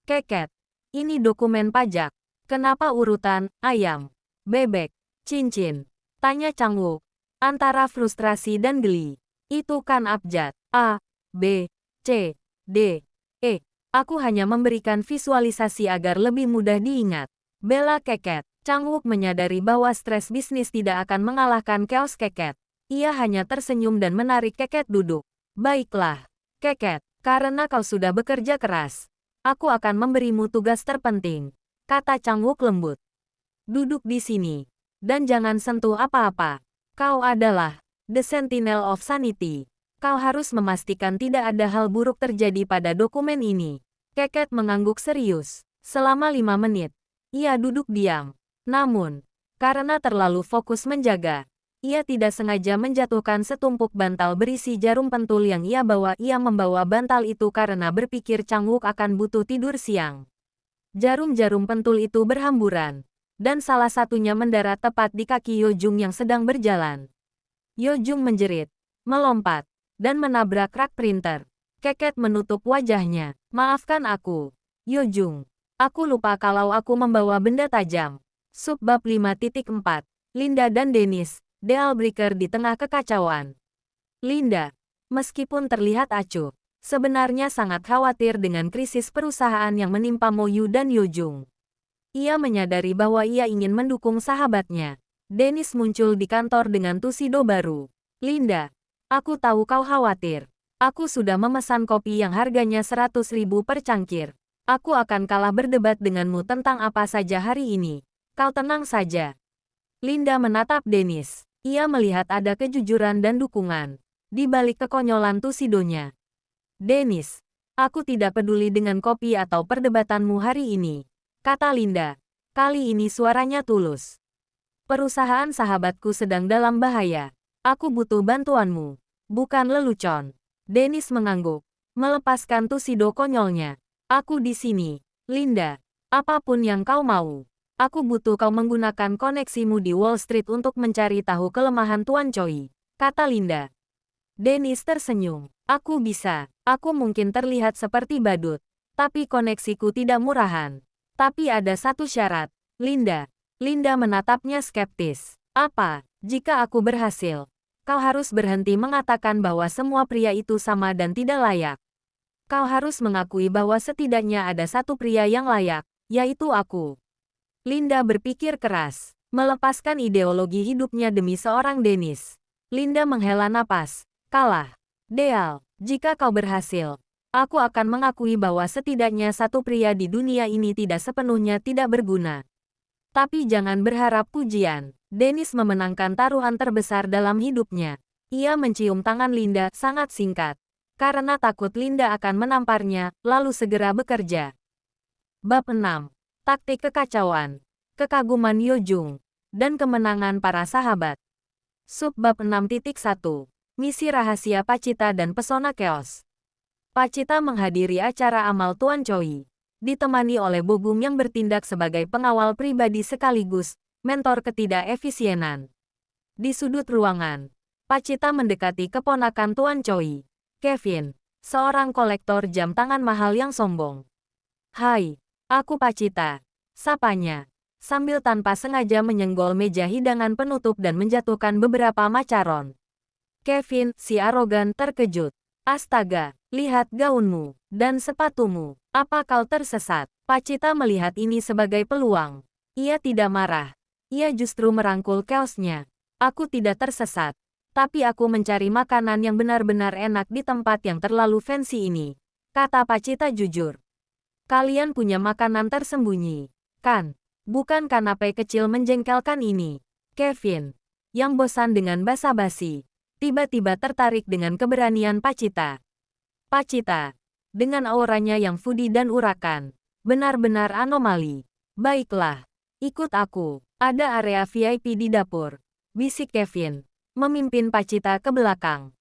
Keket, ini dokumen pajak. Kenapa urutan, ayam, bebek, cincin? Tanya Changwook. Antara frustrasi dan geli. Itu kan abjad. A, B, C, D, E. Aku hanya memberikan visualisasi agar lebih mudah diingat. Bela Keket. Changwook menyadari bahwa stres bisnis tidak akan mengalahkan chaos Keket. Ia hanya tersenyum dan menarik Keket duduk. Baiklah, Keket, karena kau sudah bekerja keras. Aku akan memberimu tugas terpenting, kata Changwook lembut. Duduk di sini, dan jangan sentuh apa-apa. Kau adalah The Sentinel of Sanity. Kau harus memastikan tidak ada hal buruk terjadi pada dokumen ini. Keket mengangguk serius. Selama 5 menit, ia duduk diam. Namun, karena terlalu fokus menjaga, ia tidak sengaja menjatuhkan setumpuk bantal berisi jarum pentul yang ia bawa. Ia membawa bantal itu karena berpikir Changwook akan butuh tidur siang. Jarum-jarum pentul itu berhamburan, dan salah satunya mendarat tepat di kaki Yojung yang sedang berjalan. Yojung menjerit, melompat, dan menabrak rak printer. Keket menutup wajahnya. Maafkan aku, Yojung. Aku lupa kalau aku membawa benda tajam. Subbab 5.4. Linda dan Dennis, Dealbreaker di tengah kekacauan. Linda, meskipun terlihat acuh, sebenarnya sangat khawatir dengan krisis perusahaan yang menimpa Mo Yu dan Yojung. Ia menyadari bahwa ia ingin mendukung sahabatnya. Dennis muncul di kantor dengan tuxedo baru. Linda, aku tahu kau khawatir. Aku sudah memesan kopi yang harganya 100.000 per cangkir. Aku akan kalah berdebat denganmu tentang apa saja hari ini. Kau tenang saja. Linda menatap Dennis. Ia melihat ada kejujuran dan dukungan di balik kekonyolan tuxedonya. Dennis, aku tidak peduli dengan kopi atau perdebatanmu hari ini, kata Linda. Kali ini suaranya tulus. Perusahaan sahabatku sedang dalam bahaya. Aku butuh bantuanmu, bukan lelucon. Dennis mengangguk, melepaskan tuxedo konyolnya. Aku di sini, Linda. Apapun yang kau mau. Aku butuh kau menggunakan koneksimu di Wall Street untuk mencari tahu kelemahan Tuan Choi, kata Linda. Dennis tersenyum. Aku bisa. Aku mungkin terlihat seperti badut, tapi koneksiku tidak murahan. Tapi ada satu syarat, Linda. Linda menatapnya skeptis. Apa? Jika aku berhasil, kau harus berhenti mengatakan bahwa semua pria itu sama dan tidak layak. Kau harus mengakui bahwa setidaknya ada satu pria yang layak, yaitu aku. Linda berpikir keras, melepaskan ideologi hidupnya demi seorang Dennis. Linda menghela napas. Kalah. Deal, jika kau berhasil, aku akan mengakui bahwa setidaknya satu pria di dunia ini tidak sepenuhnya tidak berguna. Tapi jangan berharap pujian. Dennis memenangkan taruhan terbesar dalam hidupnya. Ia mencium tangan Linda sangat singkat, karena takut Linda akan menamparnya, lalu segera bekerja. Bab 6. Taktik kekacauan, kekaguman Yojung, dan kemenangan para sahabat. Subbab 6.1. Misi rahasia Pacita dan pesona chaos. Pacita menghadiri acara amal Tuan Choi, ditemani oleh Bogum yang bertindak sebagai pengawal pribadi sekaligus mentor ketidakefisienan. Di sudut ruangan, Pacita mendekati keponakan Tuan Choi, Kevin, seorang kolektor jam tangan mahal yang sombong. Hai, aku Pacita, sapanya, sambil tanpa sengaja menyenggol meja hidangan penutup dan menjatuhkan beberapa macaron. Kevin, si arogan, terkejut. Astaga, lihat gaunmu dan sepatumu. Apa kau tersesat? Pacita melihat ini sebagai peluang. Ia tidak marah. Ia justru merangkul kaosnya. Aku tidak tersesat. Tapi aku mencari makanan yang benar-benar enak di tempat yang terlalu fancy ini, kata Pacita jujur. Kalian punya makanan tersembunyi, kan? Bukan kanape kecil menjengkelkan ini. Kevin, yang bosan dengan basa-basi, tiba-tiba tertarik dengan keberanian Pacita. Pacita, dengan auranya yang fudi dan urakan. Benar-benar anomali. Baiklah, ikut aku. Ada area VIP di dapur, bisik Kevin, memimpin Pacita ke belakang.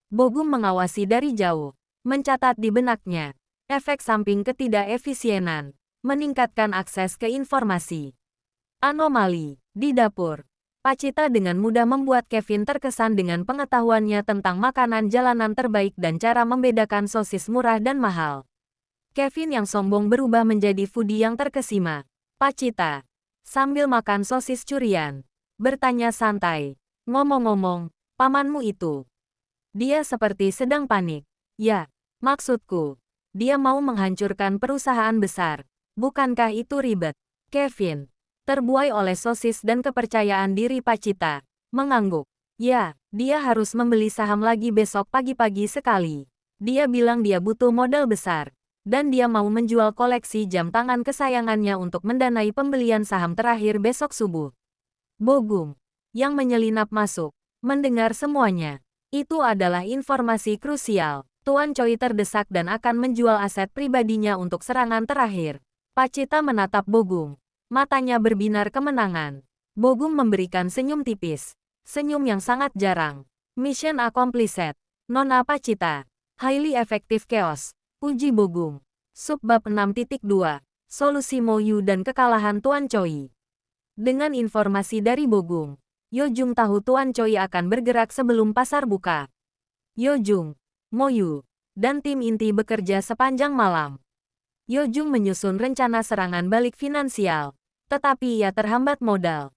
Bogum mengawasi dari jauh, mencatat di benaknya. Efek samping ketidakefisienan, meningkatkan akses ke informasi. Anomali, di dapur. Pacita dengan mudah membuat Kevin terkesan dengan pengetahuannya tentang makanan jalanan terbaik dan cara membedakan sosis murah dan mahal. Kevin yang sombong berubah menjadi foodie yang terkesima. Pacita, sambil makan sosis curian, bertanya santai. Ngomong-ngomong, pamanmu itu. Dia seperti sedang panik. Ya, maksudku, dia mau menghancurkan perusahaan besar. Bukankah itu ribet? Kevin, terbuai oleh sosis dan kepercayaan diri Pacita, mengangguk. Ya, dia harus membeli saham lagi besok pagi-pagi sekali. Dia bilang dia butuh modal besar. Dan dia mau menjual koleksi jam tangan kesayangannya untuk mendanai pembelian saham terakhir besok subuh. Bogum, yang menyelinap masuk, mendengar semuanya. Itu adalah informasi krusial. Tuan Choi terdesak dan akan menjual aset pribadinya untuk serangan terakhir. Pacita menatap Bogum. Matanya berbinar kemenangan. Bogum memberikan senyum tipis. Senyum yang sangat jarang. Mission accomplished. Nona Pacita. Highly effective chaos. Uji Bogum. Subbab 6.2. Solusi Moyu dan kekalahan Tuan Choi. Dengan informasi dari Bogum, Yojung tahu Tuan Choi akan bergerak sebelum pasar buka. Yojung, Moyu, dan tim inti bekerja sepanjang malam. Yojung menyusun rencana serangan balik finansial, tetapi ia terhambat modal.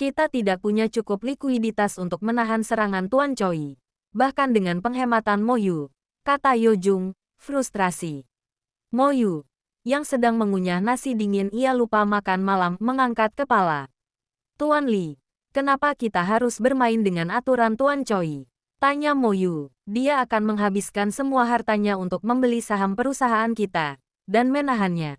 Kita tidak punya cukup likuiditas untuk menahan serangan Tuan Choi. Bahkan dengan penghematan Moyu, kata Yojung, frustrasi. Moyu, yang sedang mengunyah nasi dingin ia lupa makan malam mengangkat kepala. Tuan Li, kenapa kita harus bermain dengan aturan Tuan Choi? Tanya Moyu. Dia akan menghabiskan semua hartanya untuk membeli saham perusahaan kita, dan menahannya.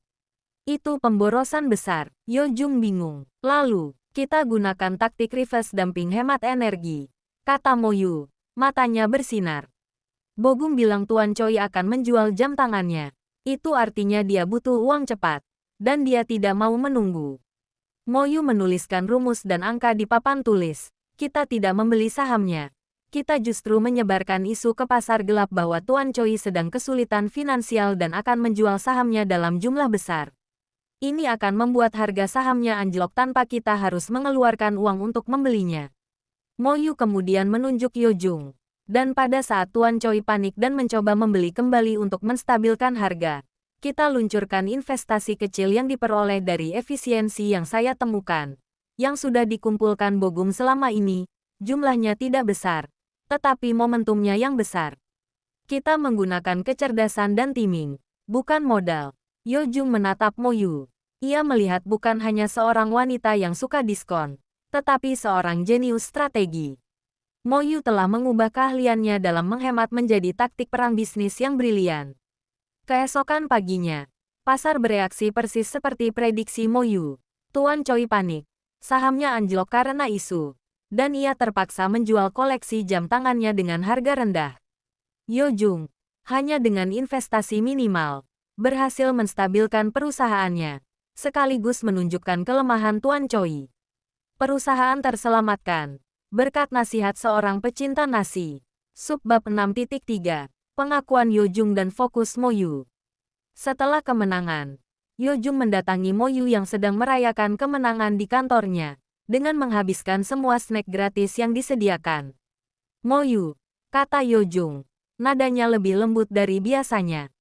Itu pemborosan besar. Yojung bingung. Lalu, kita gunakan taktik reverse dumping hemat energi. Kata Moyu, matanya bersinar. Bogum bilang Tuan Choi akan menjual jam tangannya. Itu artinya dia butuh uang cepat. Dan dia tidak mau menunggu. Moyu menuliskan rumus dan angka di papan tulis. Kita tidak membeli sahamnya. Kita justru menyebarkan isu ke pasar gelap bahwa Tuan Choi sedang kesulitan finansial dan akan menjual sahamnya dalam jumlah besar. Ini akan membuat harga sahamnya anjlok tanpa kita harus mengeluarkan uang untuk membelinya. Moyu kemudian menunjuk Yojung. Dan pada saat Tuan Choi panik dan mencoba membeli kembali untuk menstabilkan harga, kita luncurkan investasi kecil yang diperoleh dari efisiensi yang saya temukan. Yang sudah dikumpulkan Bogum selama ini, jumlahnya tidak besar, tetapi momentumnya yang besar. Kita menggunakan kecerdasan dan timing, bukan modal. Yojung menatap Moyu. Ia melihat bukan hanya seorang wanita yang suka diskon, tetapi seorang jenius strategi. Moyu telah mengubah keahliannya dalam menghemat menjadi taktik perang bisnis yang brilian. Keesokan paginya, pasar bereaksi persis seperti prediksi Moyu. Tuan Choi panik. Sahamnya anjlok karena isu. Dan ia terpaksa menjual koleksi jam tangannya dengan harga rendah. Yojung, hanya dengan investasi minimal, berhasil menstabilkan perusahaannya, sekaligus menunjukkan kelemahan Tuan Choi. Perusahaan terselamatkan berkat nasihat seorang pecinta nasi. Subbab 6.3. Pengakuan Yojung dan fokus Moyu. Setelah kemenangan, Yojung mendatangi Moyu yang sedang merayakan kemenangan di kantornya, dengan menghabiskan semua snack gratis yang disediakan. Moyu, kata Yojung, nadanya lebih lembut dari biasanya.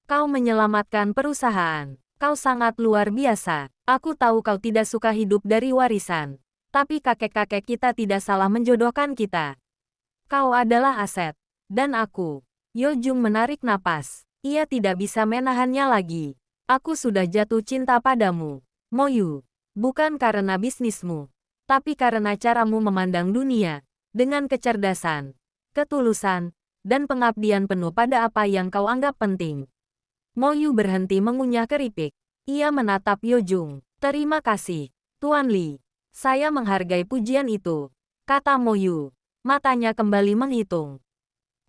Kau menyelamatkan perusahaan. Kau sangat luar biasa. Aku tahu kau tidak suka hidup dari warisan. Tapi kakek-kakek kita tidak salah menjodohkan kita. Kau adalah aset. Dan aku. Yojung menarik napas. Ia tidak bisa menahannya lagi. Aku sudah jatuh cinta padamu, Moyu. Bukan karena bisnismu. Tapi karena caramu memandang dunia. Dengan kecerdasan, ketulusan, dan pengabdian penuh pada apa yang kau anggap penting. Moyu berhenti mengunyah keripik. Ia menatap Yojung. Terima kasih, Tuan Li. Saya menghargai pujian itu, kata Moyu. Matanya kembali menghitung.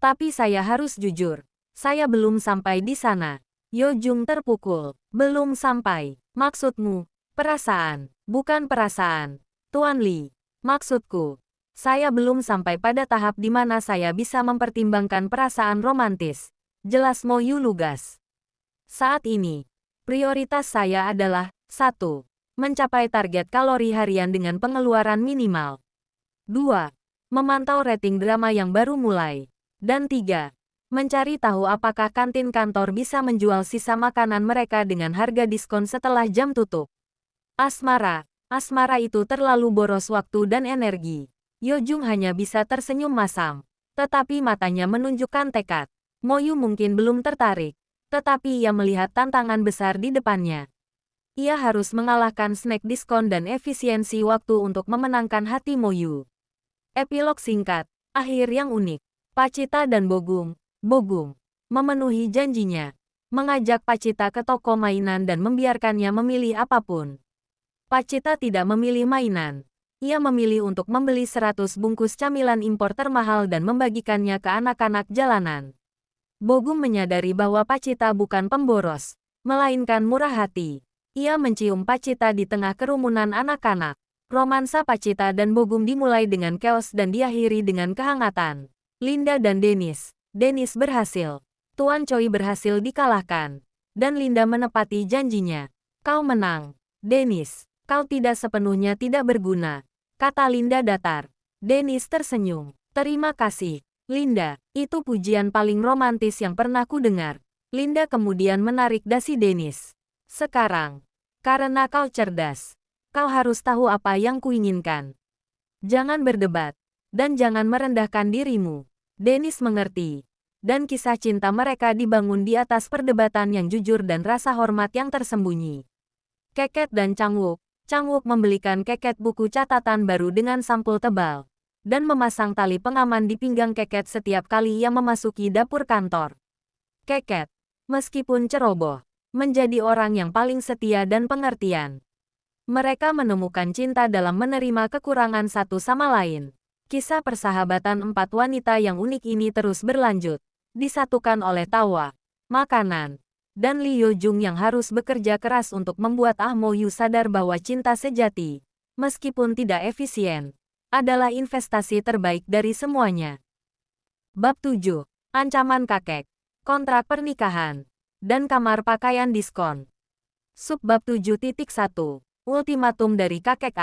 Tapi saya harus jujur. Saya belum sampai di sana. Yo Jung terpukul. Belum sampai. Maksudmu, perasaan, bukan perasaan. Tuan Li, maksudku, saya belum sampai pada tahap di mana saya bisa mempertimbangkan perasaan romantis. Jelas Mo Yu lugas. Saat ini, prioritas saya adalah 1. Mencapai target kalori harian dengan pengeluaran minimal. 2. Memantau rating drama yang baru mulai. Dan 3. Mencari tahu apakah kantin kantor bisa menjual sisa makanan mereka dengan harga diskon setelah jam tutup. Asmara itu terlalu boros waktu dan energi. Yo Jung hanya bisa tersenyum masam. Tetapi matanya menunjukkan tekad. Mo Yu mungkin belum tertarik. Tetapi ia melihat tantangan besar di depannya. Ia harus mengalahkan snack diskon dan efisiensi waktu untuk memenangkan hati Mo Yu. Epilog singkat, akhir yang unik. Pacita dan Bogum memenuhi janjinya. Mengajak Pacita ke toko mainan dan membiarkannya memilih apapun. Pacita tidak memilih mainan. Ia memilih untuk membeli 100 bungkus camilan impor termahal dan membagikannya ke anak-anak jalanan. Bogum menyadari bahwa Pacita bukan pemboros, melainkan murah hati. Ia mencium Pacita di tengah kerumunan anak-anak. Romansa Pacita dan Bogum dimulai dengan chaos dan diakhiri dengan kehangatan. Linda dan Dennis berhasil. Tuan Choi berhasil dikalahkan. Dan Linda menepati janjinya. Kau menang. Dennis, kau tidak sepenuhnya tidak berguna, kata Linda datar. Dennis tersenyum. Terima kasih, Linda. Itu pujian paling romantis yang pernah kudengar. Linda kemudian menarik dasi Dennis. Sekarang, karena kau cerdas, kau harus tahu apa yang kuinginkan. Jangan berdebat. Dan jangan merendahkan dirimu. Dennis mengerti. Dan kisah cinta mereka dibangun di atas perdebatan yang jujur dan rasa hormat yang tersembunyi. Keket dan Changwook membelikan Keket buku catatan baru dengan sampul tebal. Dan memasang tali pengaman di pinggang Keket setiap kali ia memasuki dapur kantor. Keket, meskipun ceroboh, menjadi orang yang paling setia dan pengertian. Mereka menemukan cinta dalam menerima kekurangan satu sama lain. Kisah persahabatan 4 wanita yang unik ini terus berlanjut, disatukan oleh tawa, makanan, dan Lee Yo Jung yang harus bekerja keras untuk membuat Mo Yu sadar bahwa cinta sejati, meskipun tidak efisien, adalah investasi terbaik dari semuanya. Bab 7. Ancaman kakek, kontrak pernikahan, dan kamar pakaian diskon. Subbab 7.1. Ultimatum dari kakek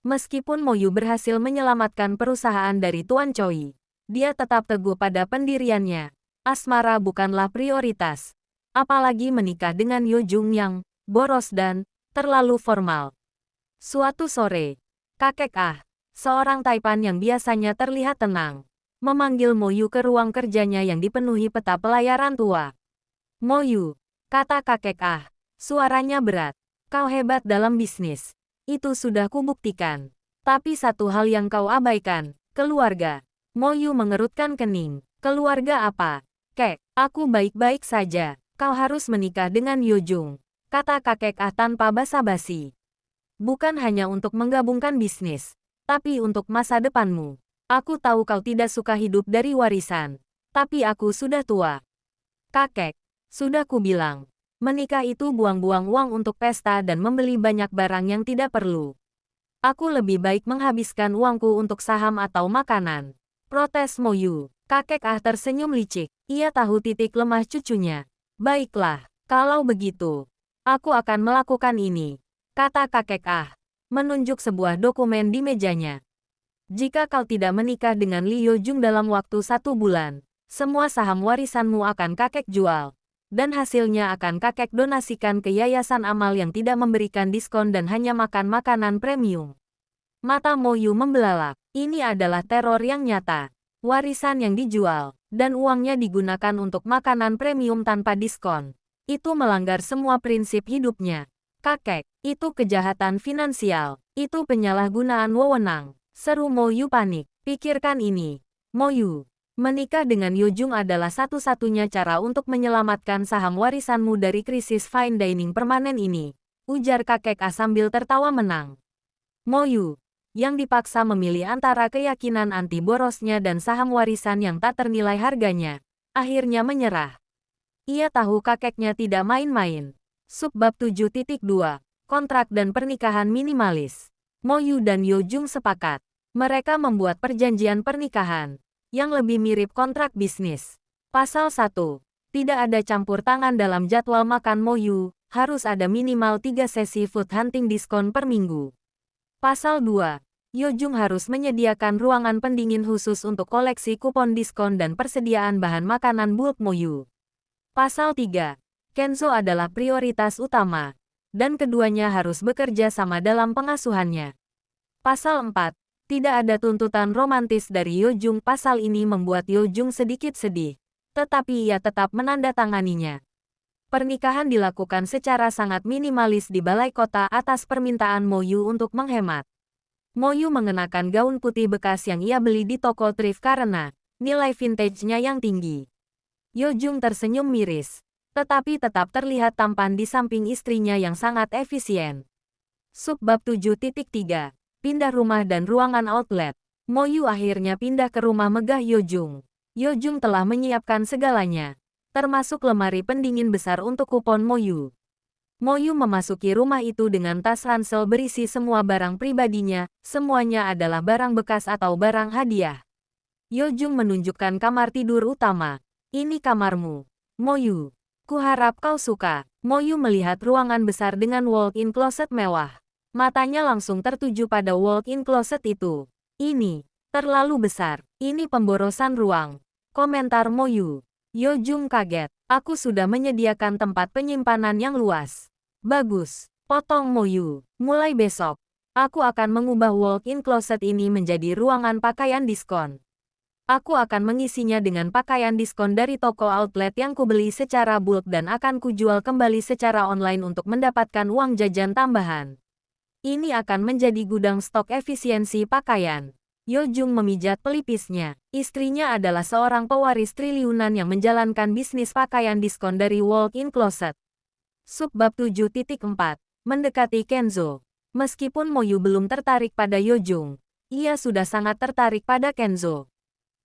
Meskipun Mo Yu berhasil menyelamatkan perusahaan dari Tuan Choi, dia tetap teguh pada pendiriannya. Asmara bukanlah prioritas. Apalagi menikah dengan Yo Jung yang boros dan terlalu formal. Suatu sore, kakek seorang Taipan yang biasanya terlihat tenang, memanggil Mo Yu ke ruang kerjanya yang dipenuhi peta pelayaran tua. Mo Yu, kata kakek suaranya berat. Kau hebat dalam bisnis. Itu sudah kubuktikan. Tapi satu hal yang kau abaikan, keluarga. Mo Yu mengerutkan kening. Keluarga apa? Kek, aku baik-baik saja. Kau harus menikah dengan Yo Jung, kata kakek tanpa basa-basi. Bukan hanya untuk menggabungkan bisnis, tapi untuk masa depanmu. Aku tahu kau tidak suka hidup dari warisan, tapi aku sudah tua. Kakek, sudah kubilang. Menikah itu buang-buang uang untuk pesta dan membeli banyak barang yang tidak perlu. Aku lebih baik menghabiskan uangku untuk saham atau makanan. Protes Mo Yu. Kakek tersenyum licik. Ia tahu titik lemah cucunya. Baiklah, kalau begitu, aku akan melakukan ini, kata kakek menunjuk sebuah dokumen di mejanya. Jika kau tidak menikah dengan Lee Yo Jung dalam waktu 1 bulan, semua saham warisanmu akan kakek jual. Dan hasilnya akan kakek donasikan ke yayasan amal yang tidak memberikan diskon dan hanya makan makanan premium. Mata Mo Yu membelalak. Ini adalah teror yang nyata. Warisan yang dijual, dan uangnya digunakan untuk makanan premium tanpa diskon. Itu melanggar semua prinsip hidupnya. Kakek, itu kejahatan finansial. Itu penyalahgunaan wewenang. Seru Mo Yu panik. Pikirkan ini. Mo Yu. Menikah dengan Yo Jung adalah satu-satunya cara untuk menyelamatkan saham warisanmu dari krisis fine dining permanen ini, ujar kakek sambil tertawa menang. Mo Yu, yang dipaksa memilih antara keyakinan anti borosnya dan saham warisan yang tak ternilai harganya, akhirnya menyerah. Ia tahu kakeknya tidak main-main. Subbab 7.2. Kontrak dan pernikahan minimalis. Mo Yu dan Yo Jung sepakat. Mereka membuat perjanjian pernikahan yang lebih mirip kontrak bisnis. Pasal 1. Tidak ada campur tangan dalam jadwal makan Mo Yu, harus ada minimal 3 sesi food hunting diskon per minggu. Pasal 2. Yo Jung harus menyediakan ruangan pendingin khusus untuk koleksi kupon diskon dan persediaan bahan makanan bulk Mo Yu. Pasal 3. Kenzo adalah prioritas utama, dan keduanya harus bekerja sama dalam pengasuhannya. Pasal 4. Tidak ada tuntutan romantis dari Yo Jung. Pasal ini membuat Yo Jung sedikit sedih, tetapi ia tetap menandatanganinya. Pernikahan dilakukan secara sangat minimalis di balai kota atas permintaan Mo Yu untuk menghemat. Mo Yu mengenakan gaun putih bekas yang ia beli di toko thrift karena nilai vintage-nya yang tinggi. Yo Jung tersenyum miris, tetapi tetap terlihat tampan di samping istrinya yang sangat efisien. Subbab 7.3. Pindah rumah dan ruangan outlet. Mo Yu akhirnya pindah ke rumah megah Yo Jung. Yo Jung telah menyiapkan segalanya, termasuk lemari pendingin besar untuk kupon Mo Yu. Mo Yu memasuki rumah itu dengan tas ransel berisi semua barang pribadinya, semuanya adalah barang bekas atau barang hadiah. Yo Jung menunjukkan kamar tidur utama. Ini kamarmu, Mo Yu. Kuharap kau suka. Mo Yu melihat ruangan besar dengan walk-in closet mewah. Matanya langsung tertuju pada walk-in closet itu. Ini terlalu besar. Ini pemborosan ruang. Komentar Mo Yu. Yo Jung kaget. Aku sudah menyediakan tempat penyimpanan yang luas. Bagus, potong Mo Yu. Mulai besok, aku akan mengubah walk-in closet ini menjadi ruangan pakaian diskon. Aku akan mengisinya dengan pakaian diskon dari toko outlet yang kubeli secara bulk dan akan kujual kembali secara online untuk mendapatkan uang jajan tambahan. Ini akan menjadi gudang stok efisiensi pakaian. Yo Jung memijat pelipisnya. Istrinya adalah seorang pewaris triliunan yang menjalankan bisnis pakaian diskon dari walk-in closet. Subbab 7.4. Mendekati Kenzo. Meskipun Mo Yu belum tertarik pada Yo Jung, ia sudah sangat tertarik pada Kenzo.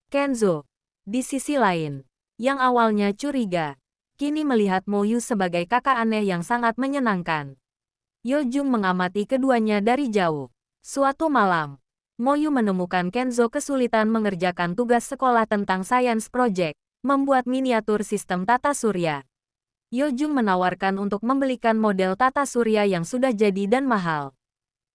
Kenzo, di sisi lain, yang awalnya curiga, kini melihat Mo Yu sebagai kakak aneh yang sangat menyenangkan. Yo Jung mengamati keduanya dari jauh. Suatu malam, Mo Yu menemukan Kenzo kesulitan mengerjakan tugas sekolah tentang science project, membuat miniatur sistem tata surya. Yo Jung menawarkan untuk membelikan model tata surya yang sudah jadi dan mahal.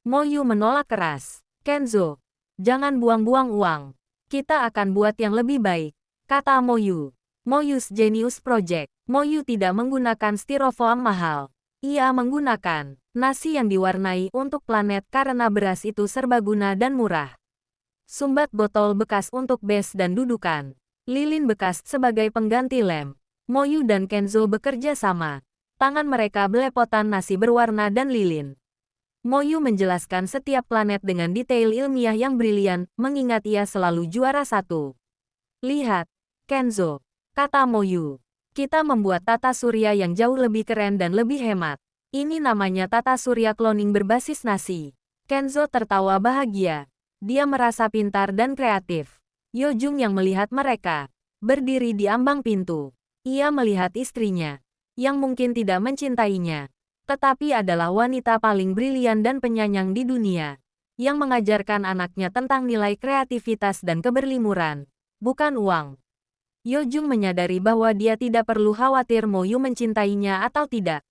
Mo Yu menolak keras. Kenzo, jangan buang-buang uang. Kita akan buat yang lebih baik, kata Mo Yu. Mo Yu's Genius Project. Mo Yu tidak menggunakan styrofoam mahal. Ia menggunakan nasi yang diwarnai untuk planet karena beras itu serbaguna dan murah. Sumbat botol bekas untuk bes dan dudukan. Lilin bekas sebagai pengganti lem. Mo Yu dan Kenzo bekerja sama. Tangan mereka belepotan nasi berwarna dan lilin. Mo Yu menjelaskan setiap planet dengan detail ilmiah yang brilian, mengingat ia selalu juara 1. Lihat, Kenzo, kata Mo Yu. Kita membuat tata surya yang jauh lebih keren dan lebih hemat. Ini namanya tata surya cloning berbasis nasi. Kenzo tertawa bahagia. Dia merasa pintar dan kreatif. Yo Jung yang melihat mereka, berdiri di ambang pintu. Ia melihat istrinya, yang mungkin tidak mencintainya, tetapi adalah wanita paling brilian dan penyayang di dunia, yang mengajarkan anaknya tentang nilai kreativitas dan keberlimuran, bukan uang. Yo Jung menyadari bahwa dia tidak perlu khawatir Mo Yu mencintainya atau tidak.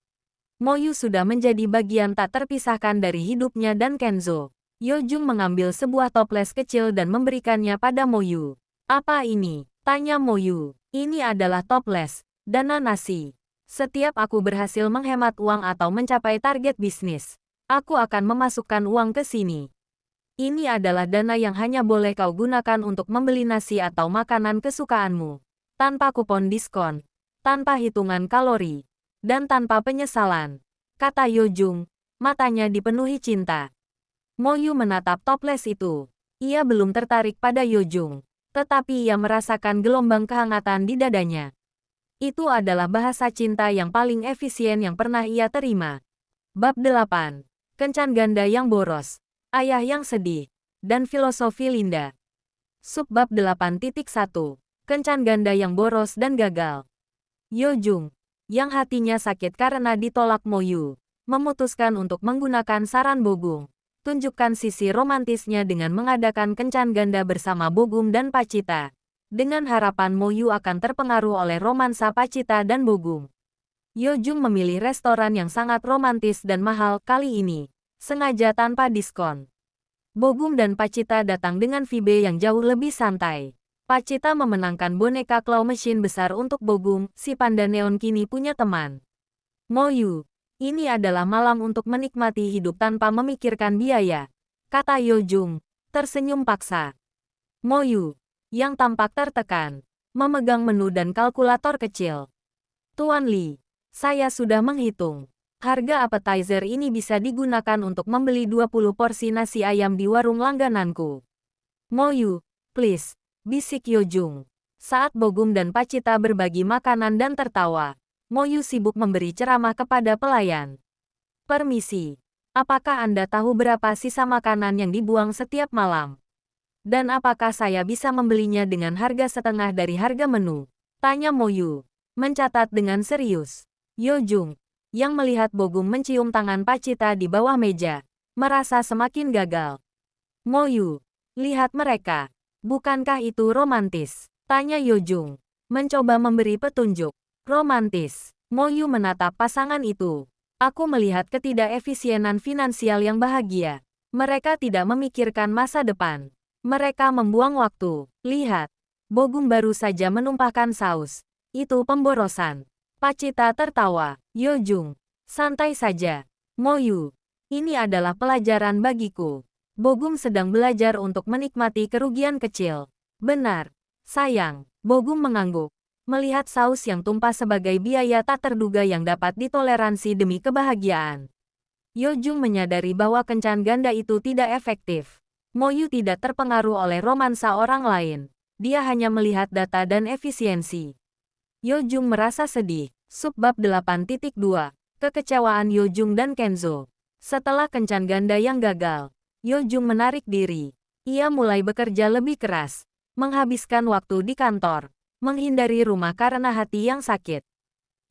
Mo Yu sudah menjadi bagian tak terpisahkan dari hidupnya dan Kenzo. Yo Jung mengambil sebuah toples kecil dan memberikannya pada Mo Yu. Apa ini? Tanya Mo Yu. Ini adalah toples, dana nasi. Setiap aku berhasil menghemat uang atau mencapai target bisnis, aku akan memasukkan uang ke sini. Ini adalah dana yang hanya boleh kau gunakan untuk membeli nasi atau makanan kesukaanmu, tanpa kupon diskon, tanpa hitungan kalori, dan tanpa penyesalan, kata Yo Jung, matanya dipenuhi cinta. Mo Yu menatap toples itu. Ia belum tertarik pada Yo Jung, tetapi ia merasakan gelombang kehangatan di dadanya. Itu adalah bahasa cinta yang paling efisien yang pernah ia terima. Bab 8. Kencan ganda yang boros, ayah yang sedih, dan filosofi Linda. Subbab 8.1. Kencan ganda yang boros dan gagal. Yo Jung, yang hatinya sakit karena ditolak Mo Yu, memutuskan untuk menggunakan saran Bogum. Tunjukkan sisi romantisnya dengan mengadakan kencan ganda bersama Bogum dan Pacita. Dengan harapan Mo Yu akan terpengaruh oleh romansa Pacita dan Bogum. Yo Jung memilih restoran yang sangat romantis dan mahal kali ini, sengaja tanpa diskon. Bogum dan Pacita datang dengan vibe yang jauh lebih santai. Pacita memenangkan boneka claw machine besar untuk Bogum, si panda neon kini punya teman. Mo Yu, ini adalah malam untuk menikmati hidup tanpa memikirkan biaya, kata Yo Jung, tersenyum paksa. Mo Yu, yang tampak tertekan, memegang menu dan kalkulator kecil. Tuan Li, saya sudah menghitung. Harga appetizer ini bisa digunakan untuk membeli 20 porsi nasi ayam di warung langgananku. Mo Yu, please, bisik Yo Jung. Saat Bogum dan Pacita berbagi makanan dan tertawa, Mo Yu sibuk memberi ceramah kepada pelayan. Permisi, apakah Anda tahu berapa sisa makanan yang dibuang setiap malam? Dan apakah saya bisa membelinya dengan harga setengah dari harga menu? Tanya Mo Yu, mencatat dengan serius. Yo Jung, yang melihat Bogum mencium tangan Pacita di bawah meja, merasa semakin gagal. Mo Yu, lihat mereka. Bukankah itu romantis? Tanya Yo Jung, mencoba memberi petunjuk. Romantis. Mo Yu menatap pasangan itu. Aku melihat ketidakefisienan finansial yang bahagia. Mereka tidak memikirkan masa depan. Mereka membuang waktu. Lihat, Bogum baru saja menumpahkan saus. Itu pemborosan. Pacita tertawa. Yo Jung, santai saja. Mo Yu, ini adalah pelajaran bagiku. Bogum sedang belajar untuk menikmati kerugian kecil. Benar, sayang. Bogum mengangguk, melihat saus yang tumpah sebagai biaya tak terduga yang dapat ditoleransi demi kebahagiaan. Yo Jung menyadari bahwa kencan ganda itu tidak efektif. Mo Yu tidak terpengaruh oleh romansa orang lain. Dia hanya melihat data dan efisiensi. Yo Jung merasa sedih. Subbab 8.2. Kekecewaan Yo Jung dan Kenzo. Setelah kencan ganda yang gagal, Yo Jung menarik diri. Ia mulai bekerja lebih keras, menghabiskan waktu di kantor, menghindari rumah karena hati yang sakit.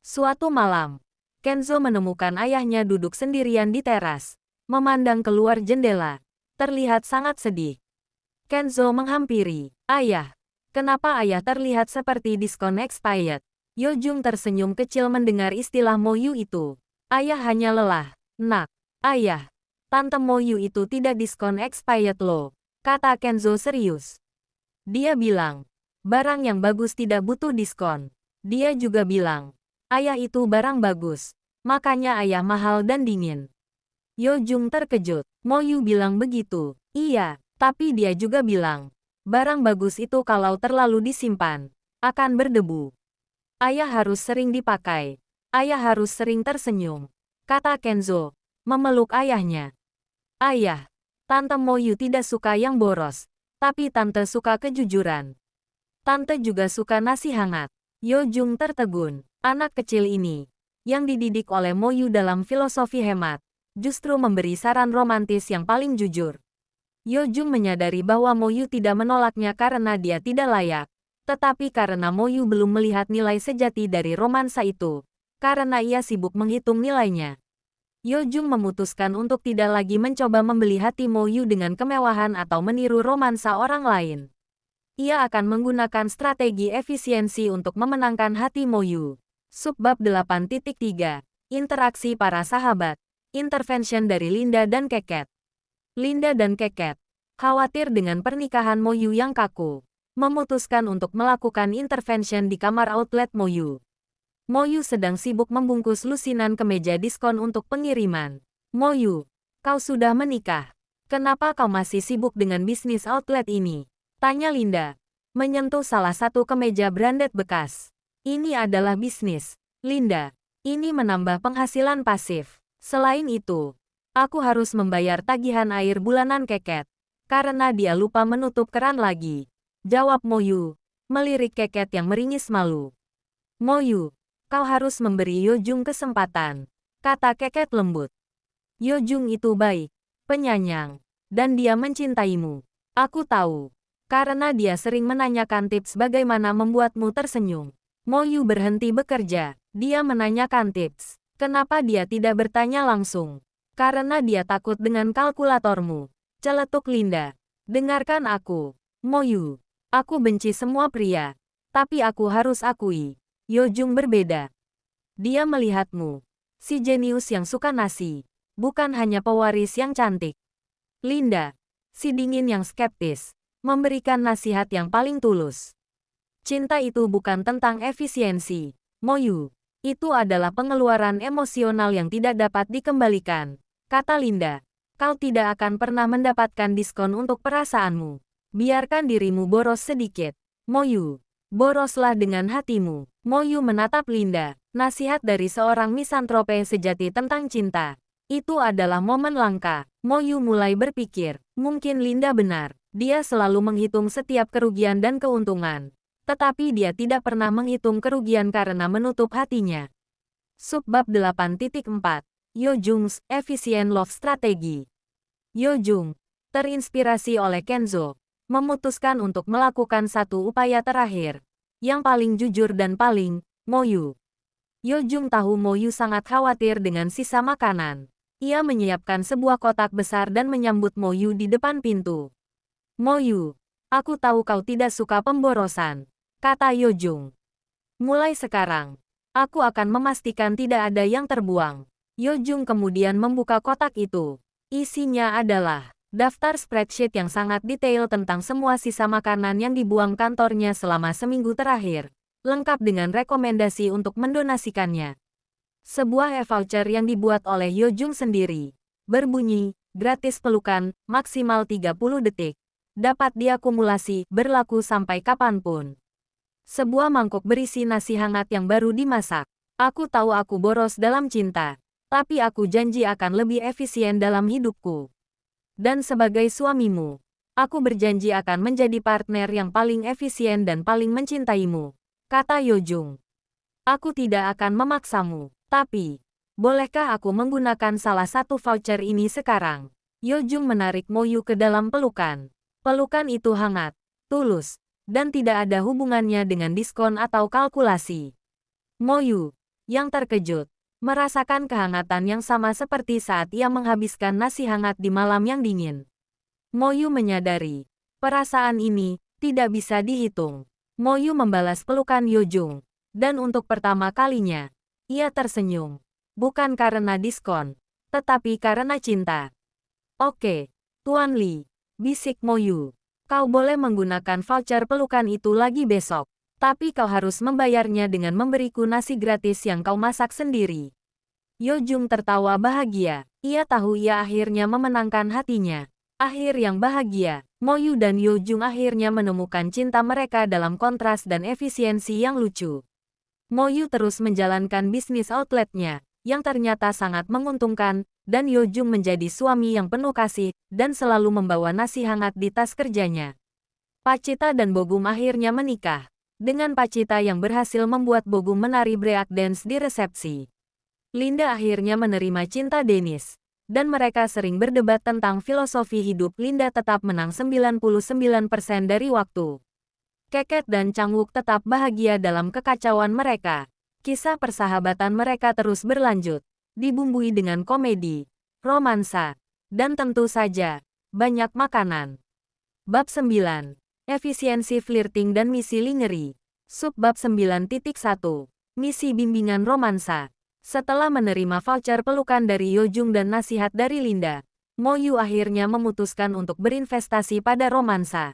Suatu malam, Kenzo menemukan ayahnya duduk sendirian di teras, memandang keluar jendela, terlihat sangat sedih. Kenzo menghampiri. Ayah, kenapa ayah terlihat seperti diskon expired? Yo Jung tersenyum kecil mendengar istilah Mo Yu itu. Ayah hanya lelah. Nak, ayah, Tante Mo Yu itu tidak diskon expired loh, kata Kenzo serius. Dia bilang, barang yang bagus tidak butuh diskon. Dia juga bilang, ayah itu barang bagus, makanya ayah mahal dan dingin. Yo Jung terkejut. Mo Yu bilang begitu. Iya, tapi dia juga bilang, barang bagus itu kalau terlalu disimpan, akan berdebu. Ayah harus sering dipakai. Ayah harus sering tersenyum, kata Kenzo, memeluk ayahnya. Ayah, Tante Mo Yu tidak suka yang boros, tapi Tante suka kejujuran. Tante juga suka nasi hangat. Yo Jung tertegun. Anak kecil ini, yang dididik oleh Mo Yu dalam filosofi hemat, justru memberi saran romantis yang paling jujur. Yo Jung menyadari bahwa Mo Yu tidak menolaknya karena dia tidak layak, tetapi karena Mo Yu belum melihat nilai sejati dari romansa itu, karena ia sibuk menghitung nilainya. Yo Jung memutuskan untuk tidak lagi mencoba membeli hati Mo Yu dengan kemewahan atau meniru romansa orang lain. Ia akan menggunakan strategi efisiensi untuk memenangkan hati Mo Yu. Subbab 8.3. Interaksi para sahabat. Intervention dari Linda dan Keket. Linda dan Keket, khawatir dengan pernikahan Mo Yu yang kaku, memutuskan untuk melakukan intervention di kamar outlet Mo Yu. Mo Yu sedang sibuk membungkus lusinan kemeja diskon untuk pengiriman. Mo Yu, kau sudah menikah. Kenapa kau masih sibuk dengan bisnis outlet ini? Tanya Linda, menyentuh salah satu kemeja branded bekas. Ini adalah bisnis, Linda. Ini menambah penghasilan pasif. Selain itu, aku harus membayar tagihan air bulanan Keket, karena dia lupa menutup keran lagi. Jawab Mo Yu, melirik Keket yang meringis malu. Mo Yu, kau harus memberi Yo Jung kesempatan, kata Keket lembut. Yo Jung itu baik, penyayang, dan dia mencintaimu. Aku tahu, karena dia sering menanyakan tips bagaimana membuatmu tersenyum. Mo Yu berhenti bekerja. Dia menanyakan tips. Kenapa dia tidak bertanya langsung? Karena dia takut dengan kalkulatormu. Celetuk Linda. Dengarkan aku, Mo Yu. Aku benci semua pria. Tapi aku harus akui, Yo Jung berbeda. Dia melihatmu. Si jenius yang suka nasi. Bukan hanya pewaris yang cantik. Linda. Si dingin yang skeptis. Memberikan nasihat yang paling tulus. Cinta itu bukan tentang efisiensi, Mo Yu. Itu adalah pengeluaran emosional yang tidak dapat dikembalikan. Kata Linda. Kau tidak akan pernah mendapatkan diskon untuk perasaanmu. Biarkan dirimu boros sedikit. Mo Yu. Boroslah dengan hatimu. Mo Yu menatap Linda. Nasihat dari seorang misantrope sejati tentang cinta. Itu adalah momen langka. Mo Yu mulai berpikir. Mungkin Linda benar. Dia selalu menghitung setiap kerugian dan keuntungan. Tetapi dia tidak pernah menghitung kerugian karena menutup hatinya. Subbab 8.4. Yo Jung's Efficient Love Strategy. Yo Jung, terinspirasi oleh Kenzo, memutuskan untuk melakukan satu upaya terakhir. Yang paling jujur dan paling, Mo Yu. Yo Jung tahu Mo Yu sangat khawatir dengan sisa makanan. Ia menyiapkan sebuah kotak besar dan menyambut Mo Yu di depan pintu. Mo Yu, aku tahu kau tidak suka pemborosan, kata Yo Jung. Mulai sekarang, aku akan memastikan tidak ada yang terbuang. Yo Jung kemudian membuka kotak itu. Isinya adalah daftar spreadsheet yang sangat detail tentang semua sisa makanan yang dibuang kantornya selama seminggu terakhir, lengkap dengan rekomendasi untuk mendonasikannya. Sebuah e-voucher yang dibuat oleh Yo Jung sendiri. Berbunyi, gratis pelukan, maksimal 30 detik. Dapat diakumulasi, berlaku sampai kapanpun. Sebuah mangkok berisi nasi hangat yang baru dimasak. Aku tahu aku boros dalam cinta. Tapi aku janji akan lebih efisien dalam hidupku. Dan sebagai suamimu, aku berjanji akan menjadi partner yang paling efisien dan paling mencintaimu, kata Yo Jung. Aku tidak akan memaksamu, tapi bolehkah aku menggunakan salah satu voucher ini sekarang? Yo Jung menarik Mo Yu ke dalam pelukan. Pelukan itu hangat, tulus, dan tidak ada hubungannya dengan diskon atau kalkulasi. Mo Yu, yang terkejut, merasakan kehangatan yang sama seperti saat ia menghabiskan nasi hangat di malam yang dingin. Mo Yu menyadari, perasaan ini tidak bisa dihitung. Mo Yu membalas pelukan Yo Jung, dan untuk pertama kalinya, ia tersenyum. Bukan karena diskon, tetapi karena cinta. Oke, Tuan Li, bisik Mo Yu. Kau boleh menggunakan voucher pelukan itu lagi besok. Tapi kau harus membayarnya dengan memberiku nasi gratis yang kau masak sendiri. Yo Jung tertawa bahagia. Ia tahu ia akhirnya memenangkan hatinya. Akhir yang bahagia. Mo Yu dan Yo Jung akhirnya menemukan cinta mereka dalam kontras dan efisiensi yang lucu. Mo Yu terus menjalankan bisnis outletnya, yang ternyata sangat menguntungkan, dan Yo Jung menjadi suami yang penuh kasih, dan selalu membawa nasi hangat di tas kerjanya. Pacita dan Bogum akhirnya menikah. Dengan Pacita yang berhasil membuat Bogum menari break dance di resepsi. Linda akhirnya menerima cinta Dennis. Dan mereka sering berdebat tentang filosofi hidup. Linda tetap menang 99% dari waktu. Keket dan Changwook tetap bahagia dalam kekacauan mereka. Kisah persahabatan mereka terus berlanjut. Dibumbui dengan komedi, romansa, dan tentu saja, banyak makanan. Bab 9. Efisiensi flirting dan misi lingeri. Subbab 9.1. Misi bimbingan romansa. Setelah menerima voucher pelukan dari Yo Jung dan nasihat dari Linda, Mo Yu akhirnya memutuskan untuk berinvestasi pada romansa.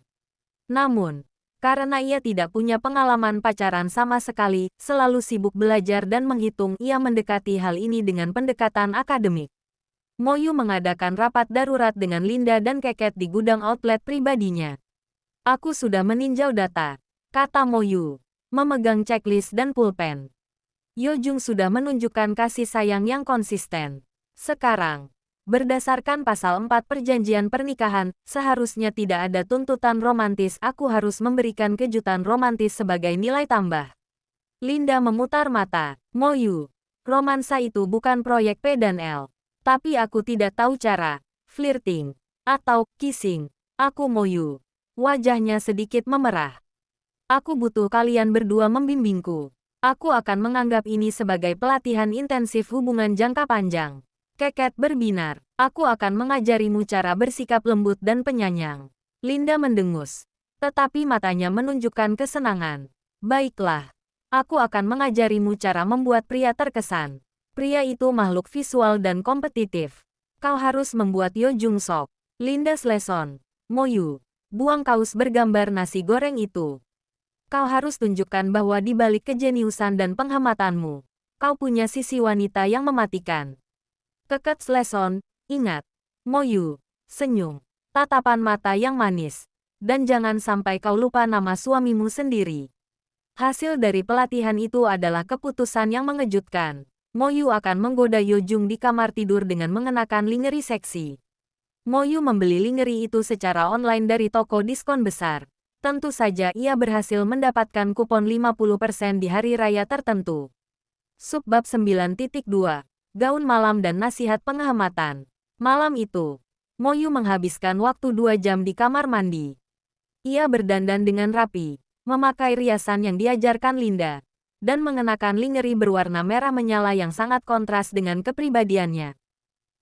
Namun, karena ia tidak punya pengalaman pacaran sama sekali, selalu sibuk belajar dan menghitung, ia mendekati hal ini dengan pendekatan akademik. Mo Yu mengadakan rapat darurat dengan Linda dan Keket di gudang outlet pribadinya. Aku sudah meninjau data, kata Mo Yu, memegang checklist dan pulpen. Yo Jung sudah menunjukkan kasih sayang yang konsisten. Sekarang, berdasarkan pasal 4 perjanjian pernikahan, seharusnya tidak ada tuntutan romantis. Aku harus memberikan kejutan romantis sebagai nilai tambah. Linda memutar mata. Mo Yu, romansa itu bukan proyek P dan L. Tapi aku tidak tahu cara flirting atau kissing. Aku Mo Yu. Wajahnya sedikit memerah. Aku butuh kalian berdua membimbingku. Aku akan menganggap ini sebagai pelatihan intensif hubungan jangka panjang. Keket berbinar. Aku akan mengajarimu cara bersikap lembut dan penyayang. Linda mendengus. Tetapi matanya menunjukkan kesenangan. Baiklah. Aku akan mengajarimu cara membuat pria terkesan. Pria itu makhluk visual dan kompetitif. Kau harus membuat Yo Jung Sok. Linda Sleson. Moyu. Buang kaos bergambar nasi goreng itu. Kau harus tunjukkan bahwa di balik kejeniusan dan penghematanmu, kau punya sisi wanita yang mematikan. Keket Sleson, ingat. Moyu. Senyum. Tatapan mata yang manis. Dan jangan sampai kau lupa nama suamimu sendiri. Hasil dari pelatihan itu adalah keputusan yang mengejutkan. Moyu akan menggoda Yo Jung di kamar tidur dengan mengenakan lingerie seksi. Moyu membeli lingerie itu secara online dari toko diskon besar. Tentu saja ia berhasil mendapatkan kupon 50% di hari raya tertentu. Subbab 9.2. Gaun malam dan nasihat penghematan. Malam itu, Moyu menghabiskan waktu 2 jam di kamar mandi. Ia berdandan dengan rapi, memakai riasan yang diajarkan Linda, dan mengenakan lingerie berwarna merah menyala yang sangat kontras dengan kepribadiannya.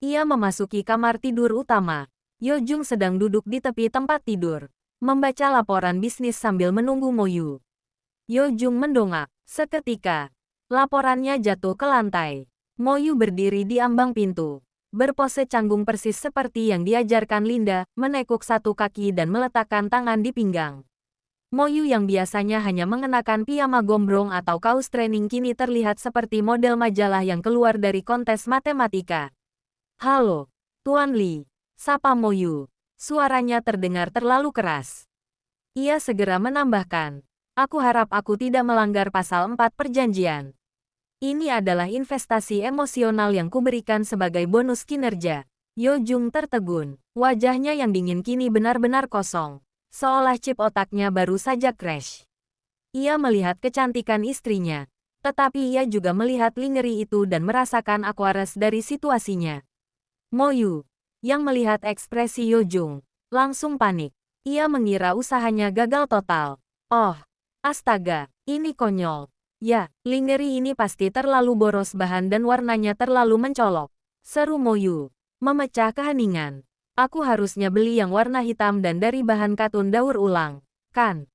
Ia memasuki kamar tidur utama. Yo Jung sedang duduk di tepi tempat tidur, membaca laporan bisnis sambil menunggu Moyu. Yo Jung mendongak. Seketika, laporannya jatuh ke lantai. Moyu berdiri di ambang pintu, berpose canggung persis seperti yang diajarkan Linda, menekuk satu kaki dan meletakkan tangan di pinggang. Moyu yang biasanya hanya mengenakan piyama gombrong atau kaos training kini terlihat seperti model majalah yang keluar dari kontes matematika. "Halo, Tuan Li," sapa Moyu. Suaranya terdengar terlalu keras. Ia segera menambahkan, "Aku harap aku tidak melanggar pasal 4 perjanjian. Ini adalah investasi emosional yang kuberikan sebagai bonus kinerja." Yo Jung tertegun. Wajahnya yang dingin kini benar-benar kosong, seolah chip otaknya baru saja crash. Ia melihat kecantikan istrinya, tetapi ia juga melihat lingerie itu dan merasakan aquares dari situasinya. Moyu, yang melihat ekspresi Yo Jung, langsung panik. Ia mengira usahanya gagal total. Oh, astaga, ini konyol. Ya, lingerie ini pasti terlalu boros bahan dan warnanya terlalu mencolok. Seru Moyu, memecah keheningan. Aku harusnya beli yang warna hitam dan dari bahan katun daur ulang, kan?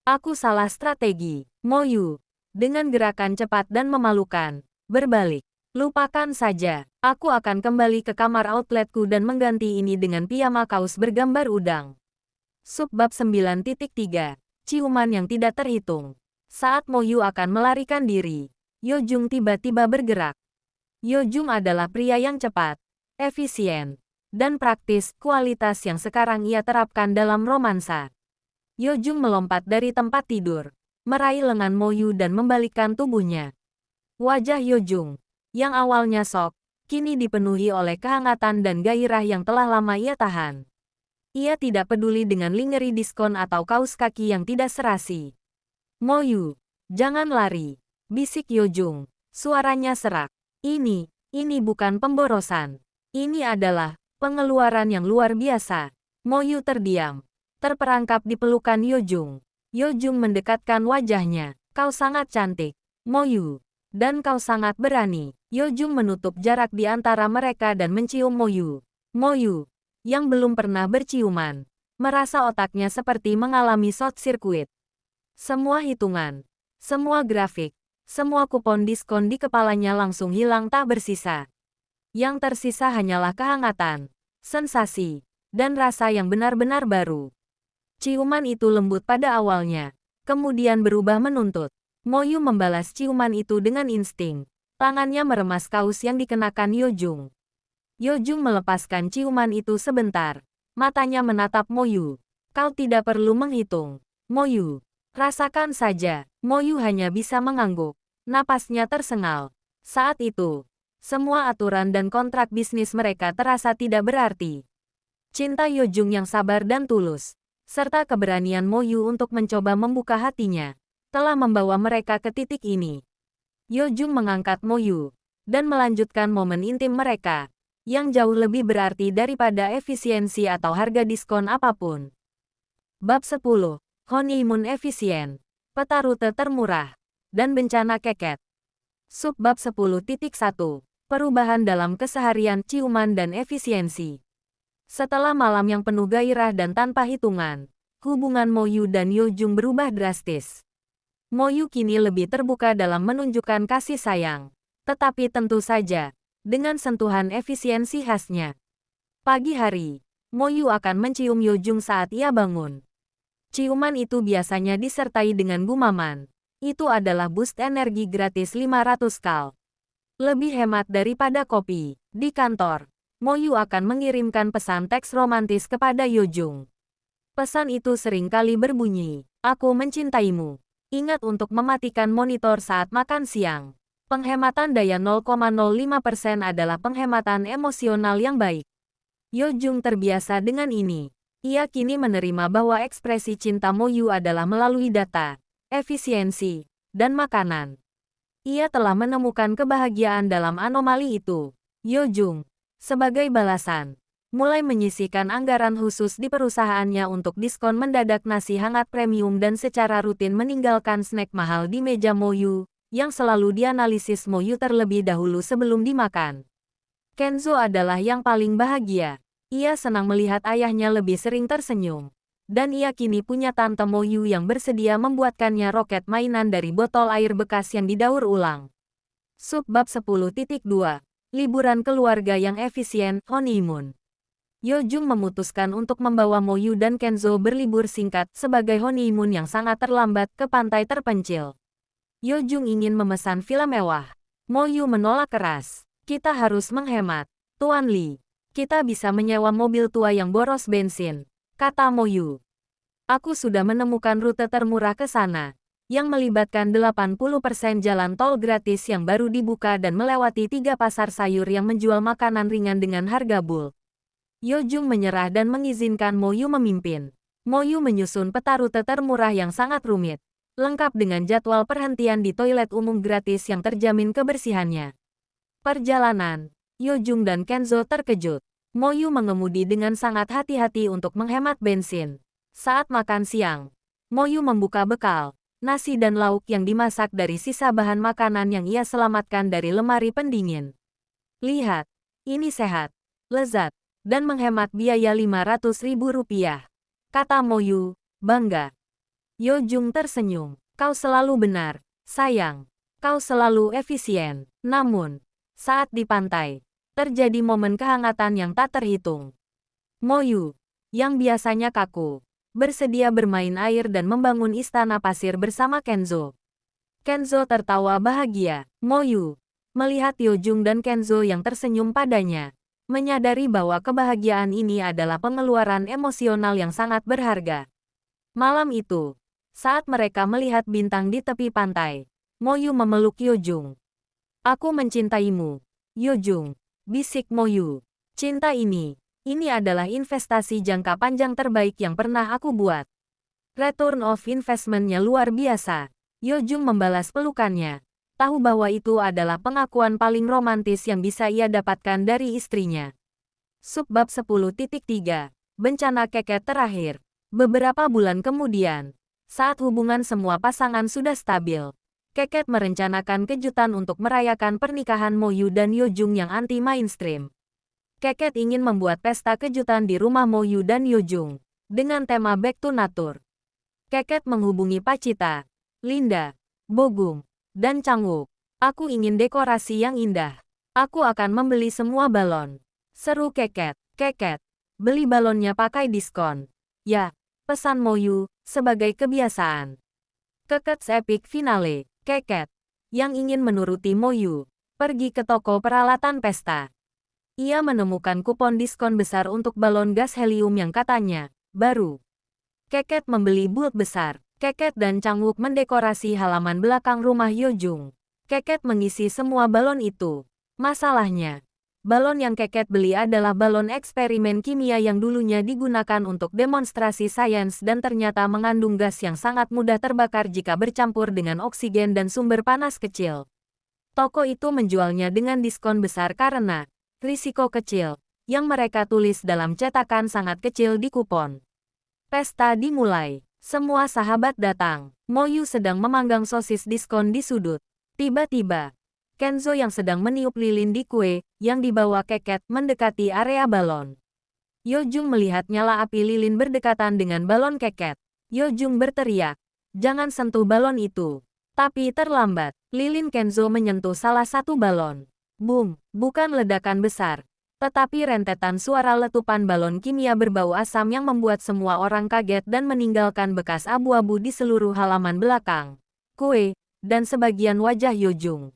Aku salah strategi. Moyu, dengan gerakan cepat dan memalukan, berbalik. Lupakan saja, aku akan kembali ke kamar outletku dan mengganti ini dengan piyama kaos bergambar udang. Subbab 9.3. Ciuman yang tidak terhitung. Saat Moyu akan melarikan diri, Yo Jung tiba-tiba bergerak. Yo Jung adalah pria yang cepat, efisien, dan praktis, kualitas yang sekarang ia terapkan dalam romansa. Yo Jung melompat dari tempat tidur, meraih lengan Moyu dan membalikkan tubuhnya. Wajah Yo Jung, yang awalnya sok, kini dipenuhi oleh kehangatan dan gairah yang telah lama ia tahan. Ia tidak peduli dengan lingerie diskon atau kaos kaki yang tidak serasi. "Moyu, jangan lari," bisik Yo Jung. Suaranya serak. Ini bukan pemborosan. Ini adalah pengeluaran yang luar biasa." Moyu terdiam, terperangkap di pelukan Yo Jung. Yo Jung mendekatkan wajahnya. "Kau sangat cantik, Moyu. Dan kau sangat berani." Yo Jung menutup jarak di antara mereka dan mencium Moyu. Moyu, yang belum pernah berciuman, merasa otaknya seperti mengalami short circuit. Semua hitungan, semua grafik, semua kupon diskon di kepalanya langsung hilang tak bersisa. Yang tersisa hanyalah kehangatan, sensasi, dan rasa yang benar-benar baru. Ciuman itu lembut pada awalnya, kemudian berubah menuntut. Moyu membalas ciuman itu dengan insting. Tangannya meremas kaos yang dikenakan Yo Jung. Yo Jung melepaskan ciuman itu sebentar. Matanya menatap Moyu. "Kau tidak perlu menghitung, Moyu. Rasakan saja." Moyu hanya bisa mengangguk. Napasnya tersengal. Saat itu, semua aturan dan kontrak bisnis mereka terasa tidak berarti. Cinta Yo Jung yang sabar dan tulus, serta keberanian Moyu untuk mencoba membuka hatinya, telah membawa mereka ke titik ini. Yo Jung mengangkat Moyu, dan melanjutkan momen intim mereka, yang jauh lebih berarti daripada efisiensi atau harga diskon apapun. Bab 10. Honeymoon efisien. Peta rute termurah. dan bencana Keket. Subbab 10.1. Perubahan dalam keseharian ciuman dan efisiensi. Setelah malam yang penuh gairah dan tanpa hitungan, hubungan Mo Yu dan Yo Jung berubah drastis. Mo Yu kini lebih terbuka dalam menunjukkan kasih sayang, tetapi tentu saja, dengan sentuhan efisiensi khasnya. Pagi hari, Mo Yu akan mencium Yo Jung saat ia bangun. Ciuman itu biasanya disertai dengan gumaman. Itu adalah boost energi gratis 500 kal. Lebih hemat daripada kopi. Di kantor, Mo Yu akan mengirimkan pesan teks romantis kepada Yo Jung. Pesan itu sering kali berbunyi, "Aku mencintaimu. Ingat untuk mematikan monitor saat makan siang." Penghematan daya 0,05% adalah penghematan emosional yang baik. Yo Jung terbiasa dengan ini. Ia kini menerima bahwa ekspresi cinta Mo Yu adalah melalui data, efisiensi, dan makanan. Ia telah menemukan kebahagiaan dalam anomali itu. Yo Jung, sebagai balasan, mulai menyisihkan anggaran khusus di perusahaannya untuk diskon mendadak nasi hangat premium dan secara rutin meninggalkan snack mahal di meja Mo Yu, yang selalu dianalisis Mo Yu terlebih dahulu sebelum dimakan. Kenzo adalah yang paling bahagia. Ia senang melihat ayahnya lebih sering tersenyum. Dan ia kini punya Tante Mo Yu yang bersedia membuatkannya roket mainan dari botol air bekas yang didaur ulang. Subbab 10.2. Liburan keluarga yang efisien, honeymoon. Yo Jung memutuskan untuk membawa Mo Yu dan Kenzo berlibur singkat sebagai honeymoon yang sangat terlambat ke pantai terpencil. Yo Jung ingin memesan villa mewah. Mo Yu menolak keras. "Kita harus menghemat, Tuan Li. Kita bisa menyewa mobil tua yang boros bensin," kata Mo Yu. "Aku sudah menemukan rute termurah ke sana, yang melibatkan 80% jalan tol gratis yang baru dibuka dan melewati 3 pasar sayur yang menjual makanan ringan dengan harga bulk." Yo Jung menyerah dan mengizinkan Mo Yu memimpin. Mo Yu menyusun peta rute termurah yang sangat rumit, lengkap dengan jadwal perhentian di toilet umum gratis yang terjamin kebersihannya. Perjalanan, Yo Jung dan Kenzo terkejut. Mo Yu mengemudi dengan sangat hati-hati untuk menghemat bensin. Saat makan siang, Mo Yu membuka bekal, nasi dan lauk yang dimasak dari sisa bahan makanan yang ia selamatkan dari lemari pendingin. "Lihat, ini sehat, lezat, dan menghemat biaya 500.000 rupiah," kata Mo Yu, bangga. Yo Jung tersenyum. "Kau selalu benar, sayang. Kau selalu efisien." Namun, saat di pantai, terjadi momen kehangatan yang tak terhitung. Mo Yu, yang biasanya kaku, bersedia bermain air dan membangun istana pasir bersama Kenzo. Kenzo tertawa bahagia. Mo Yu, melihat Yo Jung dan Kenzo yang tersenyum padanya, menyadari bahwa kebahagiaan ini adalah pengeluaran emosional yang sangat berharga. Malam itu, saat mereka melihat bintang di tepi pantai, Mo Yu memeluk Yo Jung. "Aku mencintaimu, Yo Jung," bisik Mo Yu. "Cinta ini adalah investasi jangka panjang terbaik yang pernah aku buat. Return of investment-nya luar biasa." Yo Jung membalas pelukannya, tahu bahwa itu adalah pengakuan paling romantis yang bisa ia dapatkan dari istrinya. Subbab 10.3. Bencana Keket terakhir. Beberapa bulan kemudian, saat hubungan semua pasangan sudah stabil, Keket merencanakan kejutan untuk merayakan pernikahan Mo Yu dan Yo Jung yang anti-mainstream. Keket ingin membuat pesta kejutan di rumah Mo Yu dan Yo Jung, dengan tema Back to Nature. Keket menghubungi Pacita, Linda, Bogum, dan Changwook. "Aku ingin dekorasi yang indah. Aku akan membeli semua balon," seru Keket. "Keket, beli balonnya pakai diskon." "Ya," pesan Mo Yu, sebagai kebiasaan. Keket's Epic Finale. Keket, yang ingin menuruti Mo Yu, pergi ke toko peralatan pesta. Ia menemukan kupon diskon besar untuk balon gas helium yang katanya baru. Keket membeli bulk besar. Keket dan Changwook mendekorasi halaman belakang rumah Yo Jung. Keket mengisi semua balon itu. Masalahnya, balon yang Keket beli adalah balon eksperimen kimia yang dulunya digunakan untuk demonstrasi sains dan ternyata mengandung gas yang sangat mudah terbakar jika bercampur dengan oksigen dan sumber panas kecil. Toko itu menjualnya dengan diskon besar karena risiko kecil, yang mereka tulis dalam cetakan sangat kecil di kupon. Pesta dimulai. Semua sahabat datang. Moyu sedang memanggang sosis diskon di sudut. Tiba-tiba, Kenzo yang sedang meniup lilin di kue yang dibawa Keket mendekati area balon. Yojung melihat nyala api lilin berdekatan dengan balon Keket. Yojung berteriak, "Jangan sentuh balon itu." Tapi terlambat, lilin Kenzo menyentuh salah satu balon. Boom, bukan ledakan besar, tetapi rentetan suara letupan balon kimia berbau asam yang membuat semua orang kaget dan meninggalkan bekas abu-abu di seluruh halaman belakang, kue, dan sebagian wajah Yojung.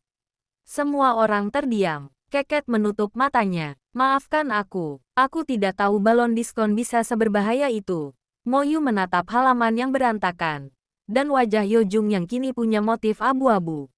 Semua orang terdiam. Keket menutup matanya. "Maafkan aku tidak tahu balon diskon bisa seberbahaya itu." Moyu menatap halaman yang berantakan, dan wajah Yojung yang kini punya motif abu-abu.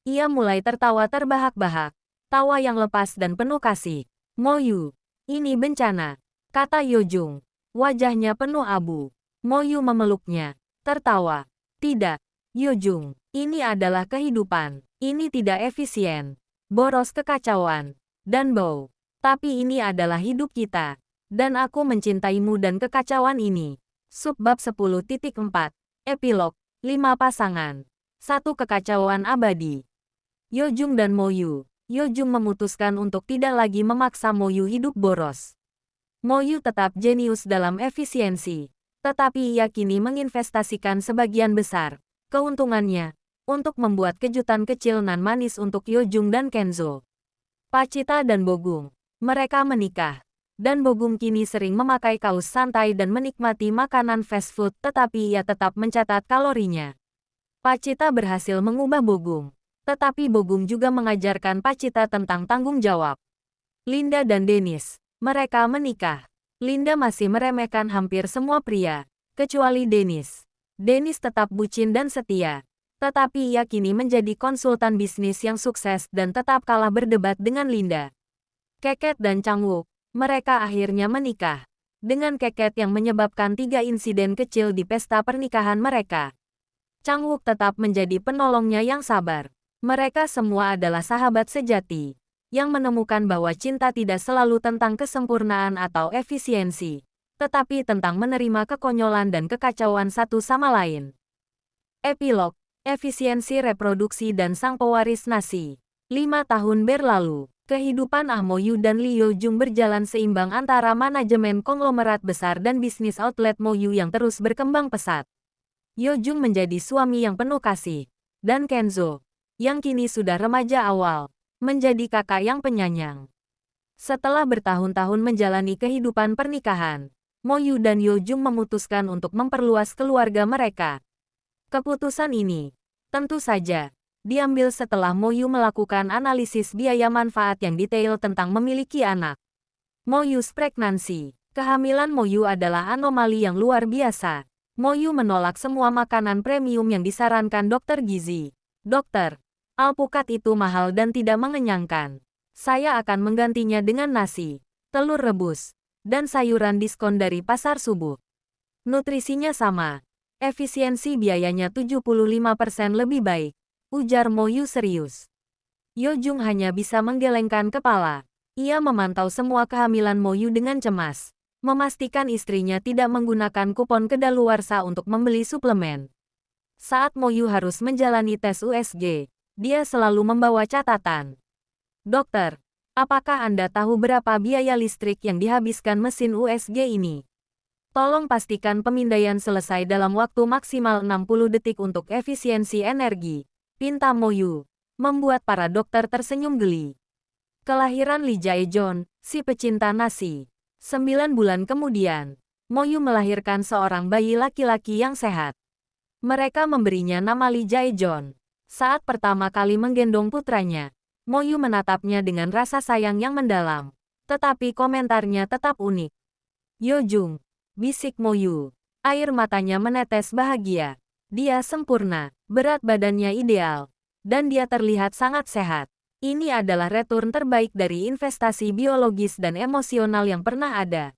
Ia mulai tertawa terbahak-bahak, tawa yang lepas dan penuh kasih. "Moyu, ini bencana," kata Yojung. Wajahnya penuh abu. Moyu memeluknya, tertawa. "Tidak, Yojung, ini adalah kehidupan. Ini tidak efisien, boros, kekacauan, dan bau. Tapi ini adalah hidup kita. Dan aku mencintaimu dan kekacauan ini." Subbab 10.4. Epilog. 5 pasangan. 1 kekacauan abadi. Yojung dan Moyu. Yojung memutuskan untuk tidak lagi memaksa Moyu hidup boros. Moyu tetap jenius dalam efisiensi, tetapi ia kini menginvestasikan sebagian besar keuntungannya untuk membuat kejutan kecil nan manis untuk Yojung dan Kenzo. Pacita dan Bogung. Mereka menikah. Dan Bogung kini sering memakai kaos santai dan menikmati makanan fast food, tetapi ia tetap mencatat kalorinya. Pacita berhasil mengubah Bogung. Tetapi Bogung juga mengajarkan Pacita tentang tanggung jawab. Linda dan Dennis. Mereka menikah. Linda masih meremehkan hampir semua pria, kecuali Dennis. Dennis tetap bucin dan setia. Tetapi ia kini menjadi konsultan bisnis yang sukses dan tetap kalah berdebat dengan Linda. Keket dan Changwook. Mereka akhirnya menikah. Dengan Keket yang menyebabkan 3 insiden kecil di pesta pernikahan mereka. Changwook tetap menjadi penolongnya yang sabar. Mereka semua adalah sahabat sejati, yang menemukan bahwa cinta tidak selalu tentang kesempurnaan atau efisiensi, tetapi tentang menerima kekonyolan dan kekacauan satu sama lain. Epilog. Efisiensi reproduksi dan sang pewaris nasi. 5 tahun berlalu, kehidupan Ah Moyu dan Lee Yojung berjalan seimbang antara manajemen konglomerat besar dan bisnis outlet Moyu yang terus berkembang pesat. Yojung menjadi suami yang penuh kasih, dan Kenzo, yang kini sudah remaja awal, menjadi kakak yang penyayang. Setelah bertahun-tahun menjalani kehidupan pernikahan, Moyu dan Yojung memutuskan untuk memperluas keluarga mereka. Keputusan ini, tentu saja, diambil setelah Moyu melakukan analisis biaya manfaat yang detail tentang memiliki anak. Moyu's pregnancy. Kehamilan Moyu adalah anomali yang luar biasa. Moyu menolak semua makanan premium yang disarankan dokter gizi. "Dokter, alpukat itu mahal dan tidak mengenyangkan. Saya akan menggantinya dengan nasi, telur rebus, dan sayuran diskon dari pasar subuh. Nutrisinya sama. Efisiensi biayanya 75% lebih baik," ujar Moyu serius. Yojung hanya bisa menggelengkan kepala. Ia memantau semua kehamilan Moyu dengan cemas, memastikan istrinya tidak menggunakan kupon kedaluarsa untuk membeli suplemen. Saat Moyu harus menjalani tes USG, dia selalu membawa catatan. "Dokter, apakah Anda tahu berapa biaya listrik yang dihabiskan mesin USG ini? Tolong pastikan pemindaian selesai dalam waktu maksimal 60 detik untuk efisiensi energi," pinta Moyu, membuat para dokter tersenyum geli. Kelahiran Lee Jae-jeon, si pecinta nasi. 9 bulan kemudian, Moyu melahirkan seorang bayi laki-laki yang sehat. Mereka memberinya nama Lee Jae-jeon. Saat pertama kali menggendong putranya, Moyu menatapnya dengan rasa sayang yang mendalam. Tetapi komentarnya tetap unik. "Yojung," bisik Moyu. Air matanya menetes bahagia. Dia sempurna, berat badannya ideal, dan dia terlihat sangat sehat. Ini adalah return terbaik dari investasi biologis dan emosional yang pernah ada.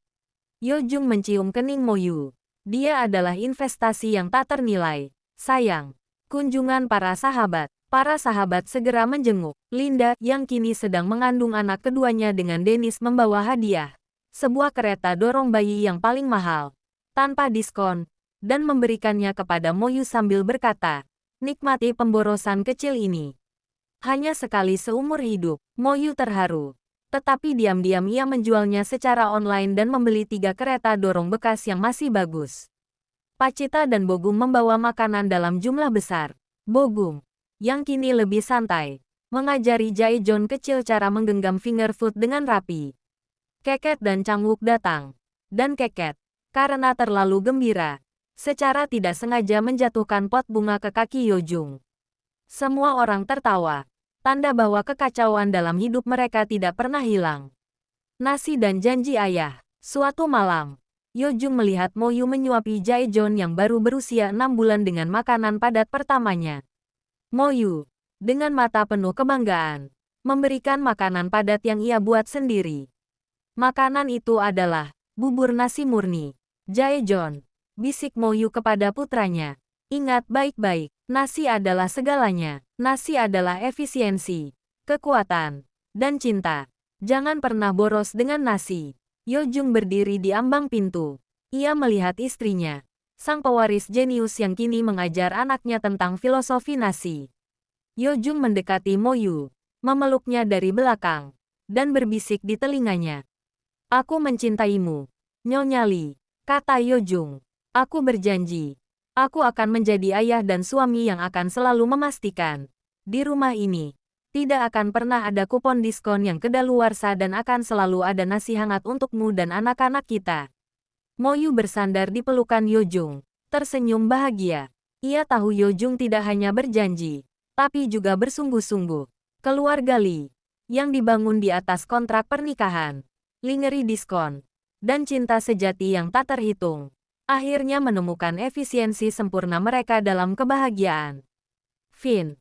Yojung mencium kening Moyu. "Dia adalah investasi yang tak ternilai, sayang." Kunjungan para sahabat. Para sahabat segera menjenguk Linda yang kini sedang mengandung anak keduanya dengan Dennis membawa hadiah. Sebuah kereta dorong bayi yang paling mahal, tanpa diskon, dan memberikannya kepada Moyu sambil berkata, nikmati pemborosan kecil ini. Hanya sekali seumur hidup, Moyu terharu. Tetapi diam-diam ia menjualnya secara online dan membeli 3 kereta dorong bekas yang masih bagus. Pacita dan Bogum membawa makanan dalam jumlah besar. Bogum, yang kini lebih santai, mengajari Jaejon kecil cara menggenggam finger food dengan rapi. Keket dan Changwook datang. Dan Keket, karena terlalu gembira, secara tidak sengaja menjatuhkan pot bunga ke kaki Yojung. Semua orang tertawa. Tanda bahwa kekacauan dalam hidup mereka tidak pernah hilang. Nasi dan janji ayah. Suatu malam, Yojung melihat Moyu menyuapi Jaejon yang baru berusia 6 bulan dengan makanan padat pertamanya. Moyu, dengan mata penuh kebanggaan, memberikan makanan padat yang ia buat sendiri. Makanan itu adalah bubur nasi murni. Jaejon, bisik Moyu kepada putranya. Ingat baik-baik, nasi adalah segalanya. Nasi adalah efisiensi, kekuatan, dan cinta. Jangan pernah boros dengan nasi. Yojung berdiri di ambang pintu. Ia melihat istrinya, sang pewaris jenius yang kini mengajar anaknya tentang filosofi nasi. Yojung mendekati Moyu, memeluknya dari belakang, dan berbisik di telinganya. Aku mencintaimu, Nyonya Lee, kata Yojung. Aku berjanji. Aku akan menjadi ayah dan suami yang akan selalu memastikan, di rumah ini, tidak akan pernah ada kupon diskon yang kedaluarsa dan akan selalu ada nasi hangat untukmu dan anak-anak kita. Moyu bersandar di pelukan Yojung, tersenyum bahagia. Ia tahu Yojung tidak hanya berjanji, tapi juga bersungguh-sungguh. Keluarga Lee, yang dibangun di atas kontrak pernikahan, lingeri diskon, dan cinta sejati yang tak terhitung, akhirnya menemukan efisiensi sempurna mereka dalam kebahagiaan. Fin.